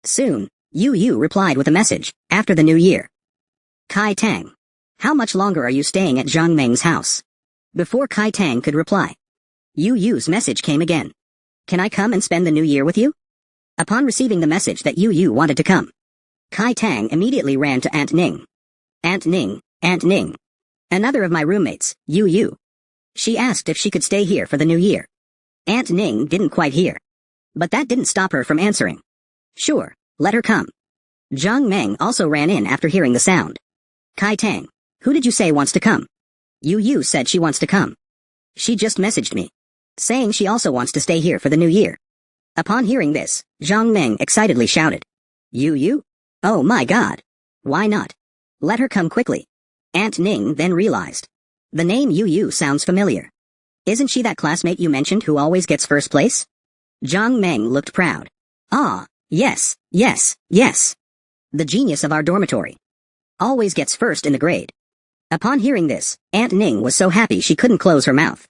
[SPEAKER 1] Soon, Yu Yu replied with a message, after the new year. Kai Tang, how much longer are you staying at Zhang Meng's house? Before Kai Tang could reply, Yu Yu's message came again. Can I come and spend the new year with you? Upon receiving the message that Yu Yu wanted to come, Kai Tang immediately ran to Aunt Ning. Aunt Ning, Aunt Ning. Another of my roommates, Yu Yu. She asked if she could stay here for the new year. Aunt Ning didn't quite hear. But that didn't stop her from answering. Sure, let her come. Zhang Meng also ran in after hearing the sound. Kai Tang, who did you say wants to come? Yu Yu said she wants to come. She just messaged me, saying she also wants to stay here for the new year. Upon hearing this, Zhang Meng excitedly shouted. Yu Yu? Oh my god. Why not? Let her come quickly. Aunt Ning then realized. The name Yu Yu sounds familiar. Isn't she that classmate you mentioned who always gets first place? Zhang Meng looked proud. Ah, yes, yes, yes. The genius of our dormitory. Always gets first in the grade. Upon hearing this, Aunt Ning was so happy she couldn't close her mouth.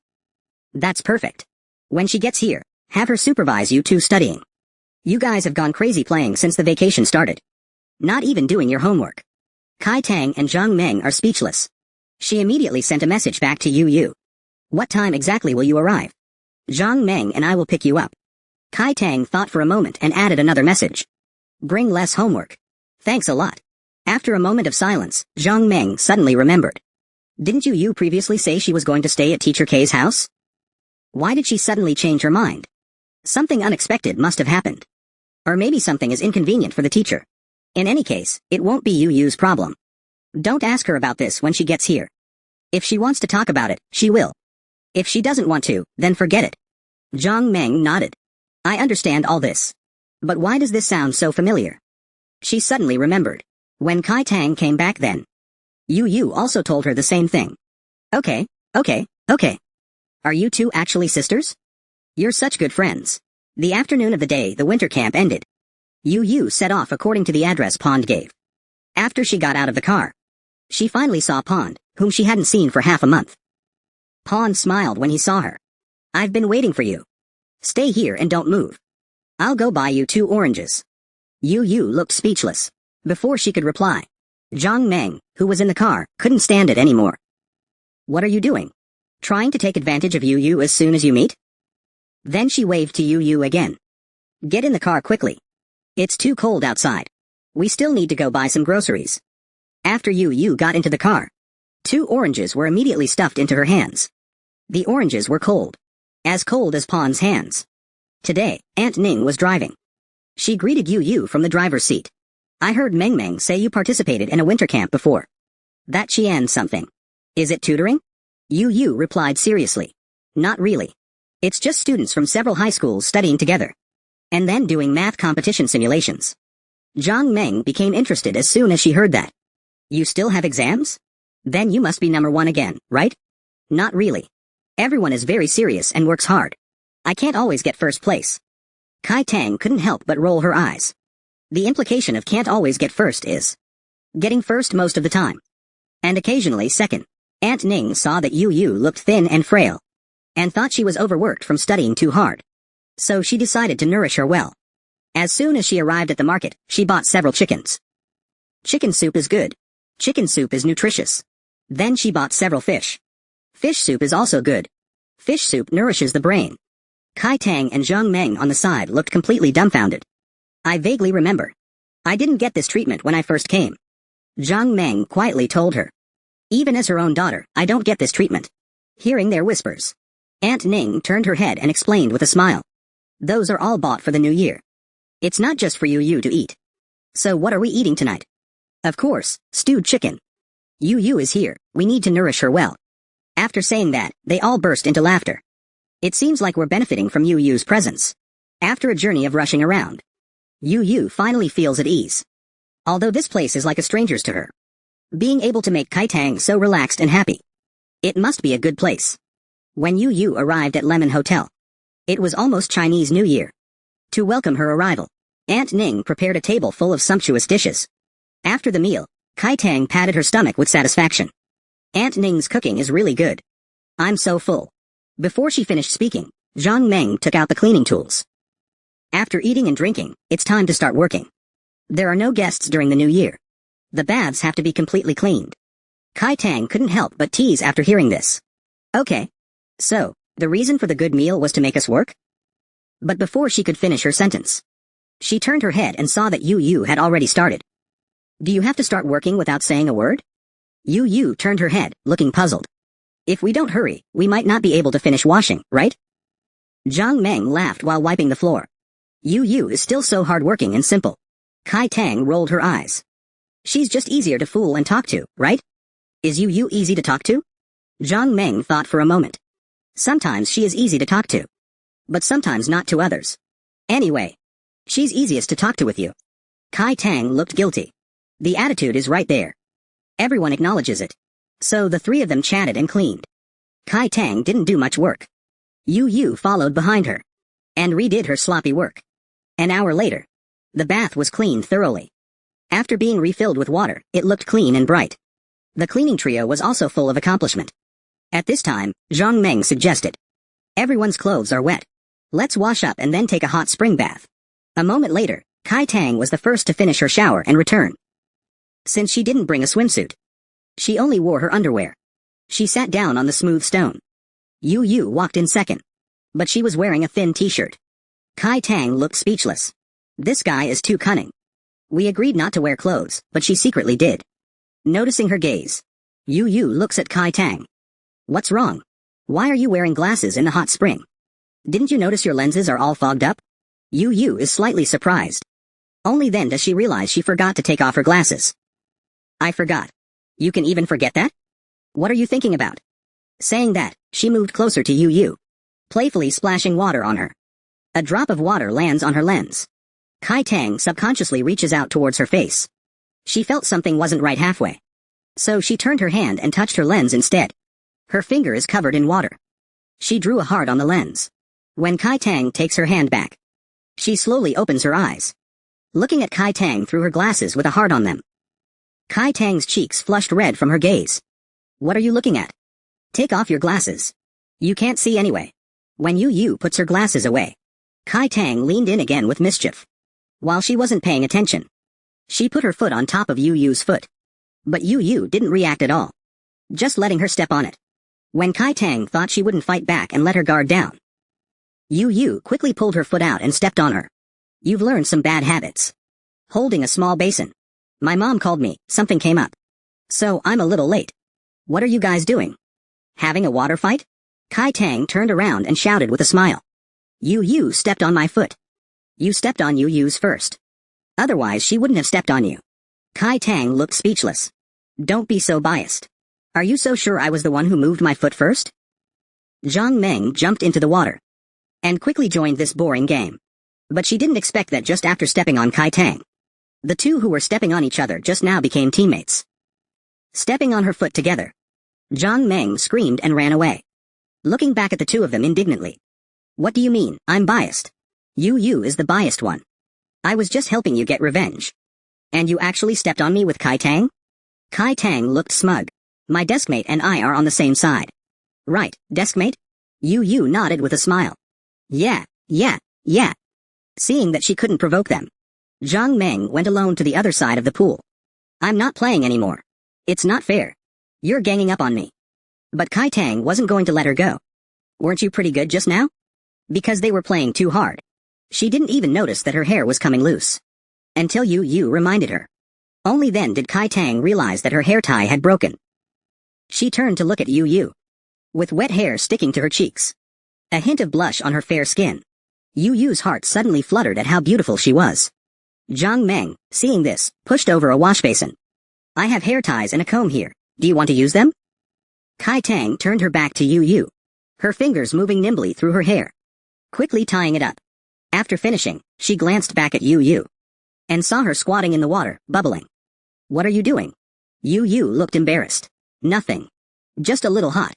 [SPEAKER 1] That's perfect. When she gets here, have her supervise you two studying. You guys have gone crazy playing since the vacation started. Not even doing your homework. Kai Tang and Zhang Meng are speechless. She immediately sent a message back to Yu Yu. What time exactly will you arrive? Zhang Meng and I will pick you up. Kai Tang thought for a moment and added another message. Bring less homework. Thanks a lot. After a moment of silence, Zhang Meng suddenly remembered. Didn't Yu Yu previously say she was going to stay at Teacher K's house? Why did she suddenly change her mind? Something unexpected must have happened. Or maybe something is inconvenient for the teacher. In any case, it won't be Yu Yu's problem. Don't ask her about this when she gets here. If she wants to talk about it, she will. If she doesn't want to, then forget it. Zhang Meng nodded. I understand all this. But why does this sound so familiar? She suddenly remembered. When Kai Tang came back then, Yu Yu also told her the same thing. Okay. Are you two actually sisters? You're such good friends. The afternoon of the day the winter camp ended, Yu Yu set off according to the address Pond gave. After she got out of the car, she finally saw Pond, whom she hadn't seen for half a month. Pond smiled when he saw her. I've been waiting for you. Stay here and don't move. I'll go buy you 2 oranges. Yu Yu looked speechless. Before she could reply, Zhang Meng, who was in the car, couldn't stand it anymore. What are you doing? Trying to take advantage of Yu Yu as soon as you meet? Then she waved to Yu Yu again. Get in the car quickly. It's too cold outside. We still need to go buy some groceries. After Yu Yu got into the car, 2 oranges were immediately stuffed into her hands. The oranges were cold. As cold as Pawn's hands. Today, Aunt Ning was driving. She greeted Yu from the driver's seat. I heard Meng Meng say you participated in a winter camp before. That Qian something. Is it tutoring? Yu replied seriously. Not really. It's just students from several high schools studying together. And then doing math competition simulations. Zhang Meng became interested as soon as she heard that. You still have exams? Then you must be number 1 again, right? Not really. Everyone is very serious and works hard. I can't always get first place. Kai Tang couldn't help but roll her eyes. The implication of can't always get first is getting first most of the time. And occasionally second. Aunt Ning saw that Yu looked thin and frail. And thought she was overworked from studying too hard. So she decided to nourish her well. As soon as she arrived at the market, she bought several chickens. Chicken soup is good. Chicken soup is nutritious. Then she bought several fish. Fish soup is also good. Fish soup nourishes the brain. Kai Tang and Zhang Meng on the side looked completely dumbfounded. I vaguely remember. I didn't get this treatment when I first came. Zhang Meng quietly told her. Even as her own daughter, I don't get this treatment. Hearing their whispers, Aunt Ning turned her head and explained with a smile. Those are all bought for the new year. It's not just for you to eat. So what are we eating tonight? Of course, stewed chicken. Yu is here, we need to nourish her well. After saying that, they all burst into laughter. It seems like we're benefiting from Yu's presence. After a journey of rushing around, Yu finally feels at ease. Although this place is like a stranger's to her. Being able to make Kai Tang so relaxed and happy. It must be a good place. When Yu arrived at Lemon Hotel, it was almost Chinese New Year. To welcome her arrival, Aunt Ning prepared a table full of sumptuous dishes. After the meal, Kai Tang patted her stomach with satisfaction. Aunt Ning's cooking is really good. I'm so full. Before she finished speaking, Zhang Meng took out the cleaning tools. After eating and drinking, it's time to start working. There are no guests during the new year. The baths have to be completely cleaned. Kai Tang couldn't help but tease after hearing this. Okay. So, the reason for the good meal was to make us work? But before she could finish her sentence, she turned her head and saw that Yu had already started. Do you have to start working without saying a word? Yu turned her head, looking puzzled. If we don't hurry, we might not be able to finish washing, right? Zhang Meng laughed while wiping the floor. Yu is still so hardworking and simple. Kai Tang rolled her eyes. She's just easier to fool and talk to, right? Is Yu easy to talk to? Zhang Meng thought for a moment. Sometimes she is easy to talk to. But sometimes not to others. Anyway, she's easiest to talk to with you. Kai Tang looked guilty. The attitude is right there. Everyone acknowledges it. So the 3 of them chatted and cleaned. Kai Tang didn't do much work. Yu followed behind her. And redid her sloppy work. An hour later, the bath was cleaned thoroughly. After being refilled with water, it looked clean and bright. The cleaning trio was also full of accomplishment. At this time, Zhang Meng suggested. Everyone's clothes are wet. Let's wash up and then take a hot spring bath. A moment later, Kai Tang was the first to finish her shower and return. Since she didn't bring a swimsuit, she only wore her underwear. She sat down on the smooth stone. Yu walked in second. But she was wearing a thin t-shirt. Kai Tang looked speechless. This guy is too cunning. We agreed not to wear clothes, but she secretly did. Noticing her gaze, Yu looks at Kai Tang. What's wrong? Why are you wearing glasses in the hot spring? Didn't you notice your lenses are all fogged up? Yu is slightly surprised. Only then does she realize she forgot to take off her glasses. I forgot. You can even forget that? What are you thinking about? Saying that, she moved closer to Yu, playfully splashing water on her. A drop of water lands on her lens. Kai Tang subconsciously reaches out towards her face. She felt something wasn't right halfway. So she turned her hand and touched her lens instead. Her finger is covered in water. She drew a heart on the lens. When Kai Tang takes her hand back, she slowly opens her eyes, looking at Kai Tang through her glasses with a heart on them. Kai Tang's cheeks flushed red from her gaze. What are you looking at? Take off your glasses. You can't see anyway. When Yu puts her glasses away, Kai Tang leaned in again with mischief. While she wasn't paying attention, she put her foot on top of Yu's foot. But Yu didn't react at all, just letting her step on it. When Kai Tang thought she wouldn't fight back and let her guard down, Yu quickly pulled her foot out and stepped on her. You've learned some bad habits. Holding a small basin. My mom called me, something came up. So I'm a little late. What are you guys doing? Having a water fight? Kai Tang turned around and shouted with a smile. You stepped on my foot. You stepped on Yu's first. Otherwise she wouldn't have stepped on you. Kai Tang looked speechless. Don't be so biased. Are you so sure I was the one who moved my foot first? Zhang Meng jumped into the water and quickly joined this boring game. But she didn't expect that just after stepping on Kai Tang, the two who were stepping on each other just now became teammates. Stepping on her foot together, Zhang Meng screamed and ran away, looking back at the two of them indignantly. What do you mean, I'm biased? Yu is the biased one. I was just helping you get revenge. And you actually stepped on me with Kai Tang? Kai Tang looked smug. My deskmate and I are on the same side. Right, deskmate? Yu nodded with a smile. Yeah. Seeing that she couldn't provoke them, Zhang Meng went alone to the other side of the pool. I'm not playing anymore. It's not fair. You're ganging up on me. But Kai Tang wasn't going to let her go. Weren't you pretty good just now? Because they were playing too hard. She didn't even notice that her hair was coming loose. Until Yu reminded her. Only then did Kai Tang realize that her hair tie had broken. She turned to look at Yu, with wet hair sticking to her cheeks. A hint of blush on her fair skin. Yu's heart suddenly fluttered at how beautiful she was. Zhang Meng, seeing this, pushed over a wash basin. I have hair ties and a comb here. Do you want to use them? Kai Tang turned her back to Yu, her fingers moving nimbly through her hair, quickly tying it up. After finishing, she glanced back at Yu and saw her squatting in the water, bubbling. What are you doing? Yu looked embarrassed. Nothing. Just a little hot.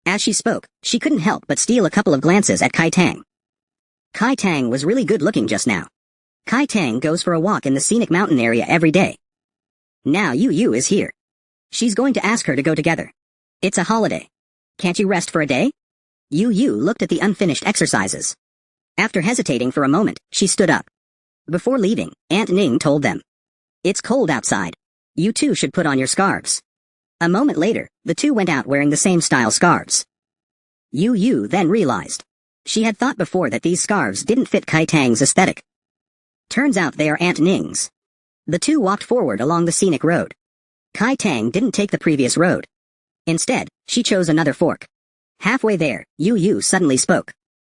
[SPEAKER 1] As she spoke, she couldn't help but steal a couple of glances at Kai Tang. Kai Tang was really good looking just now. Kai Tang goes for a walk in the scenic mountain area every day. Now Yu is here. She's going to ask her to go together. It's a holiday. Can't you rest for a day? Yu looked at the unfinished exercises. After hesitating for a moment, she stood up. Before leaving, Aunt Ning told them. It's cold outside. You two should put on your scarves. A moment later, the two went out wearing the same style scarves. Yu then realized. She had thought before that these scarves didn't fit Kai Tang's aesthetic. Turns out they are Aunt Ning's. The two walked forward along the scenic road. Kai Tang didn't take the previous road. Instead, she chose another fork. Halfway there, Yu suddenly spoke.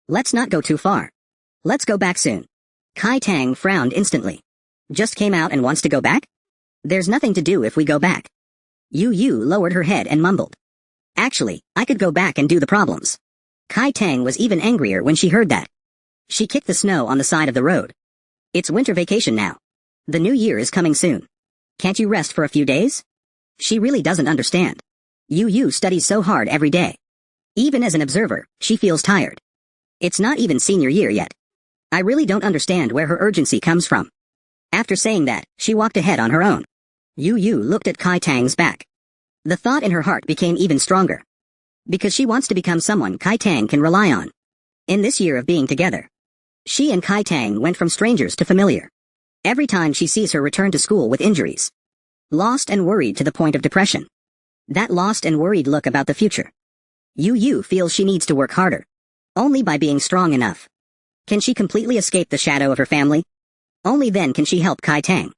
[SPEAKER 1] Let's not go too far. Let's go back soon. Kai Tang frowned instantly. Just came out and wants to go back? There's nothing to do if we go back. Yu lowered her head and mumbled. Actually, I could go back and do the problems. Kai Tang was even angrier when she heard that. She kicked the snow on the side of the road. It's winter vacation now. The new year is coming soon. Can't you rest for a few days? She really doesn't understand. Yu studies so hard every day. Even as an observer, she feels tired. It's not even senior year yet. I really don't understand where her urgency comes from. After saying that, she walked ahead on her own. Yu looked at Kai Tang's back. The thought in her heart became even stronger. Because she wants to become someone Kai Tang can rely on. In this year of being together, she and Kai Tang went from strangers to familiar. Every time she sees her return to school with injuries, lost and worried to the point of depression. That lost and worried look about the future. Yu feels she needs to work harder. Only by being strong enough can she completely escape the shadow of her family. Only then can she help Kai Tang.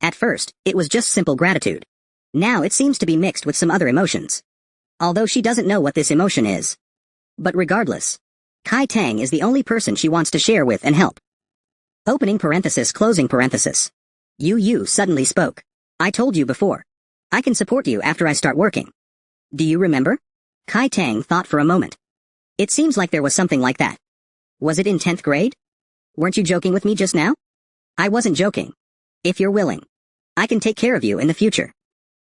[SPEAKER 1] At first, it was just simple gratitude. Now it seems to be mixed with some other emotions. Although she doesn't know what this emotion is. But regardless, Kai Tang is the only person she wants to share with and help. Opening parenthesis, closing parenthesis. Yu suddenly spoke. I told you before. I can support you after I start working. Do you remember? Kai Tang thought for a moment. It seems like there was something like that. Was it in 10th grade? Weren't you joking with me just now? I wasn't joking. If you're willing, I can take care of you in the future.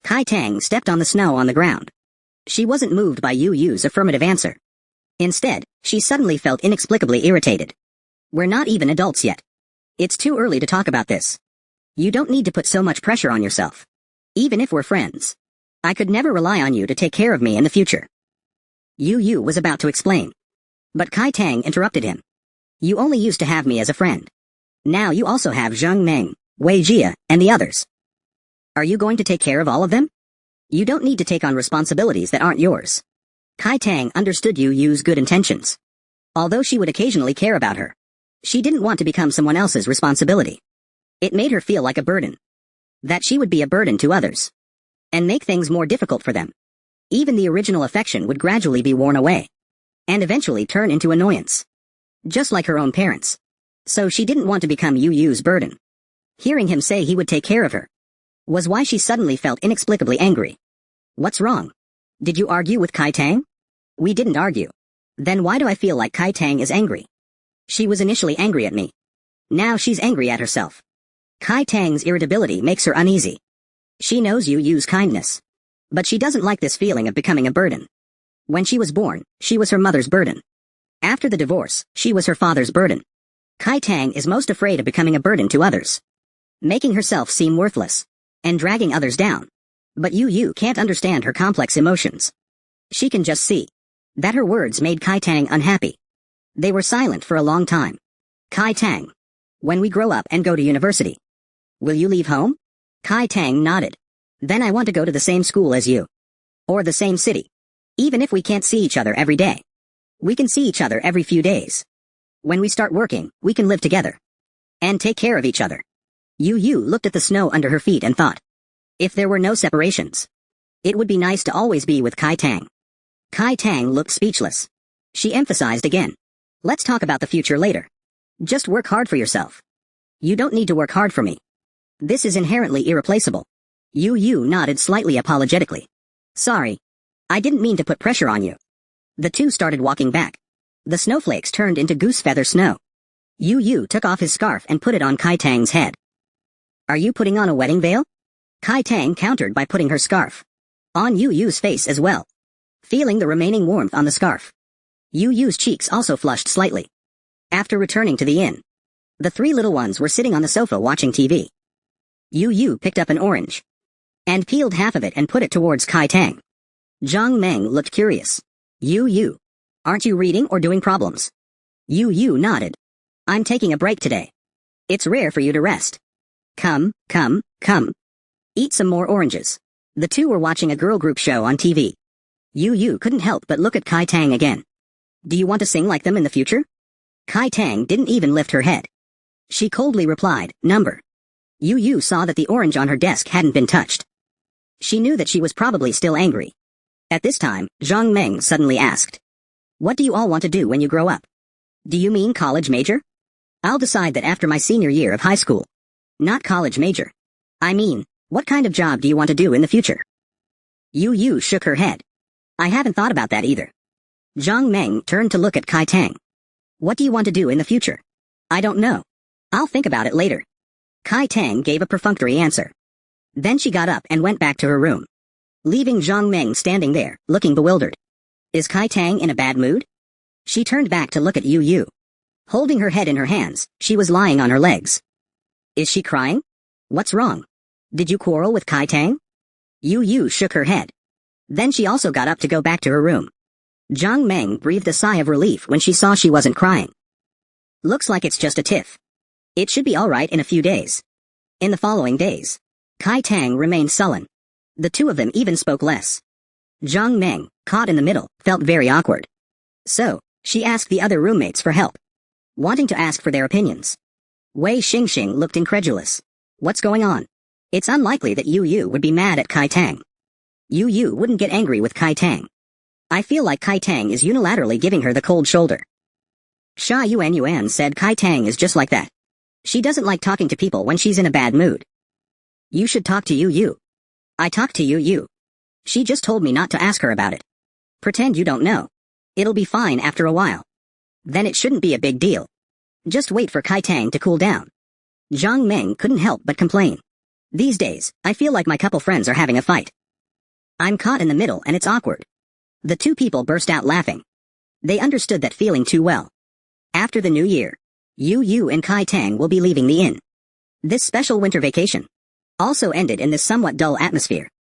[SPEAKER 1] Kai Tang stepped on the snow on the ground. She wasn't moved by Yu's affirmative answer. Instead, she suddenly felt inexplicably irritated. We're not even adults yet. It's too early to talk about this. You don't need to put so much pressure on yourself. Even if we're friends, I could never rely on you to take care of me in the future. Yu was about to explain. But Kai Tang interrupted him. You only used to have me as a friend. Now you also have Zhang Meng, Wei Jia, and the others. Are you going to take care of all of them? You don't need to take on responsibilities that aren't yours. Kai Tang understood Yu's good intentions. Although she would occasionally care about her, she didn't want to become someone else's responsibility. It made her feel like a burden. That she would be a burden to others. And make things more difficult for them. Even the original affection would gradually be worn away. And eventually turn into annoyance. Just like her own parents. So she didn't want to become Yu Yu's burden. Hearing him say he would take care of her was why she suddenly felt inexplicably angry. What's wrong? Did you argue with Kai Tang? We didn't argue. Then why do I feel like Kai Tang is angry? She was initially angry at me. Now she's angry at herself. Kai Tang's irritability makes her uneasy. She knows Yu Yu's kindness. But she doesn't like this feeling of becoming a burden. When she was born, she was her mother's burden. After the divorce, she was her father's burden. Kai Tang is most afraid of becoming a burden to others. Making herself seem worthless. And dragging others down. But Yu Yu can't understand her complex emotions. She can just see that her words made Kai Tang unhappy. They were silent for a long time. Kai Tang. When we grow up and go to university. Will you leave home? Kai Tang nodded. Then I want to go to the same school as you. Or the same city. Even if we can't see each other every day. We can see each other every few days. When we start working, we can live together. And take care of each other. Yu Yu looked at the snow under her feet and thought. If there were no separations. It would be nice to always be with Kai Tang. Kai Tang looked speechless. She emphasized again. Let's talk about the future later. Just work hard for yourself. You don't need to work hard for me. This is inherently irreplaceable. Yu Yu nodded slightly apologetically. Sorry. I didn't mean to put pressure on you. The two started walking back. The snowflakes turned into goose feather snow. Yu Yu took off his scarf and put it on Kai Tang's head. Are you putting on a wedding veil? Kai Tang countered by putting her scarf on Yu Yu's face as well. Feeling the remaining warmth on the scarf. Yu Yu's cheeks also flushed slightly. After returning to the inn, the three little ones were sitting on the sofa watching TV. Yu Yu picked up an orange and peeled half of it and put it towards Kai Tang. Zhang Meng looked curious. Yu Yu, aren't you reading or doing problems? Yu Yu nodded. I'm taking a break today. It's rare for you to rest. Come. Eat some more oranges. The two were watching a girl group show on TV. Yu Yu couldn't help but look at Kai Tang again. Do you want to sing like them in the future? Kai Tang didn't even lift her head. She coldly replied, number. Yu Yu saw that the orange on her desk hadn't been touched. She knew that she was probably still angry. At this time, Zhang Meng suddenly asked. What do you all want to do when you grow up? Do you mean college major? I'll decide that after my senior year of high school. Not college major. I mean, what kind of job do you want to do in the future? Yu Yu shook her head. I haven't thought about that either. Zhang Meng turned to look at Kai Tang. What do you want to do in the future? I don't know. I'll think about it later. Kai Tang gave a perfunctory answer. Then she got up and went back to her room. Leaving Zhang Meng standing there, looking bewildered. Is Kai Tang in a bad mood? She turned back to look at Yu Yu. Holding her head in her hands, she was lying on her legs. Is she crying? What's wrong? Did you quarrel with Kai Tang? Yu Yu shook her head. Then she also got up to go back to her room. Zhang Meng breathed a sigh of relief when she saw she wasn't crying. Looks like it's just a tiff. It should be alright in a few days. In the following days, Kai Tang remained sullen. The two of them even spoke less. Zhang Meng, caught in the middle, felt very awkward. So, she asked the other roommates for help. Wanting to ask for their opinions. Wei Xingxing looked incredulous. What's going on? It's unlikely that Yu Yu would be mad at Kai Tang. Yu Yu wouldn't get angry with Kai Tang. I feel like Kai Tang is unilaterally giving her the cold shoulder. Sha Yuan said Kai Tang is just like that. She doesn't like talking to people when she's in a bad mood. You should talk to Yu Yu. I talked to Yu Yu. She just told me not to ask her about it. Pretend you don't know. It'll be fine after a while. Then it shouldn't be a big deal. Just wait for Kai Tang to cool down. Zhang Meng couldn't help but complain. These days, I feel like my couple friends are having a fight. I'm caught in the middle and it's awkward. The two people burst out laughing. They understood that feeling too well. After the new year, Yu Yu and Kai Tang will be leaving the inn. This special winter vacation also ended in this somewhat dull atmosphere.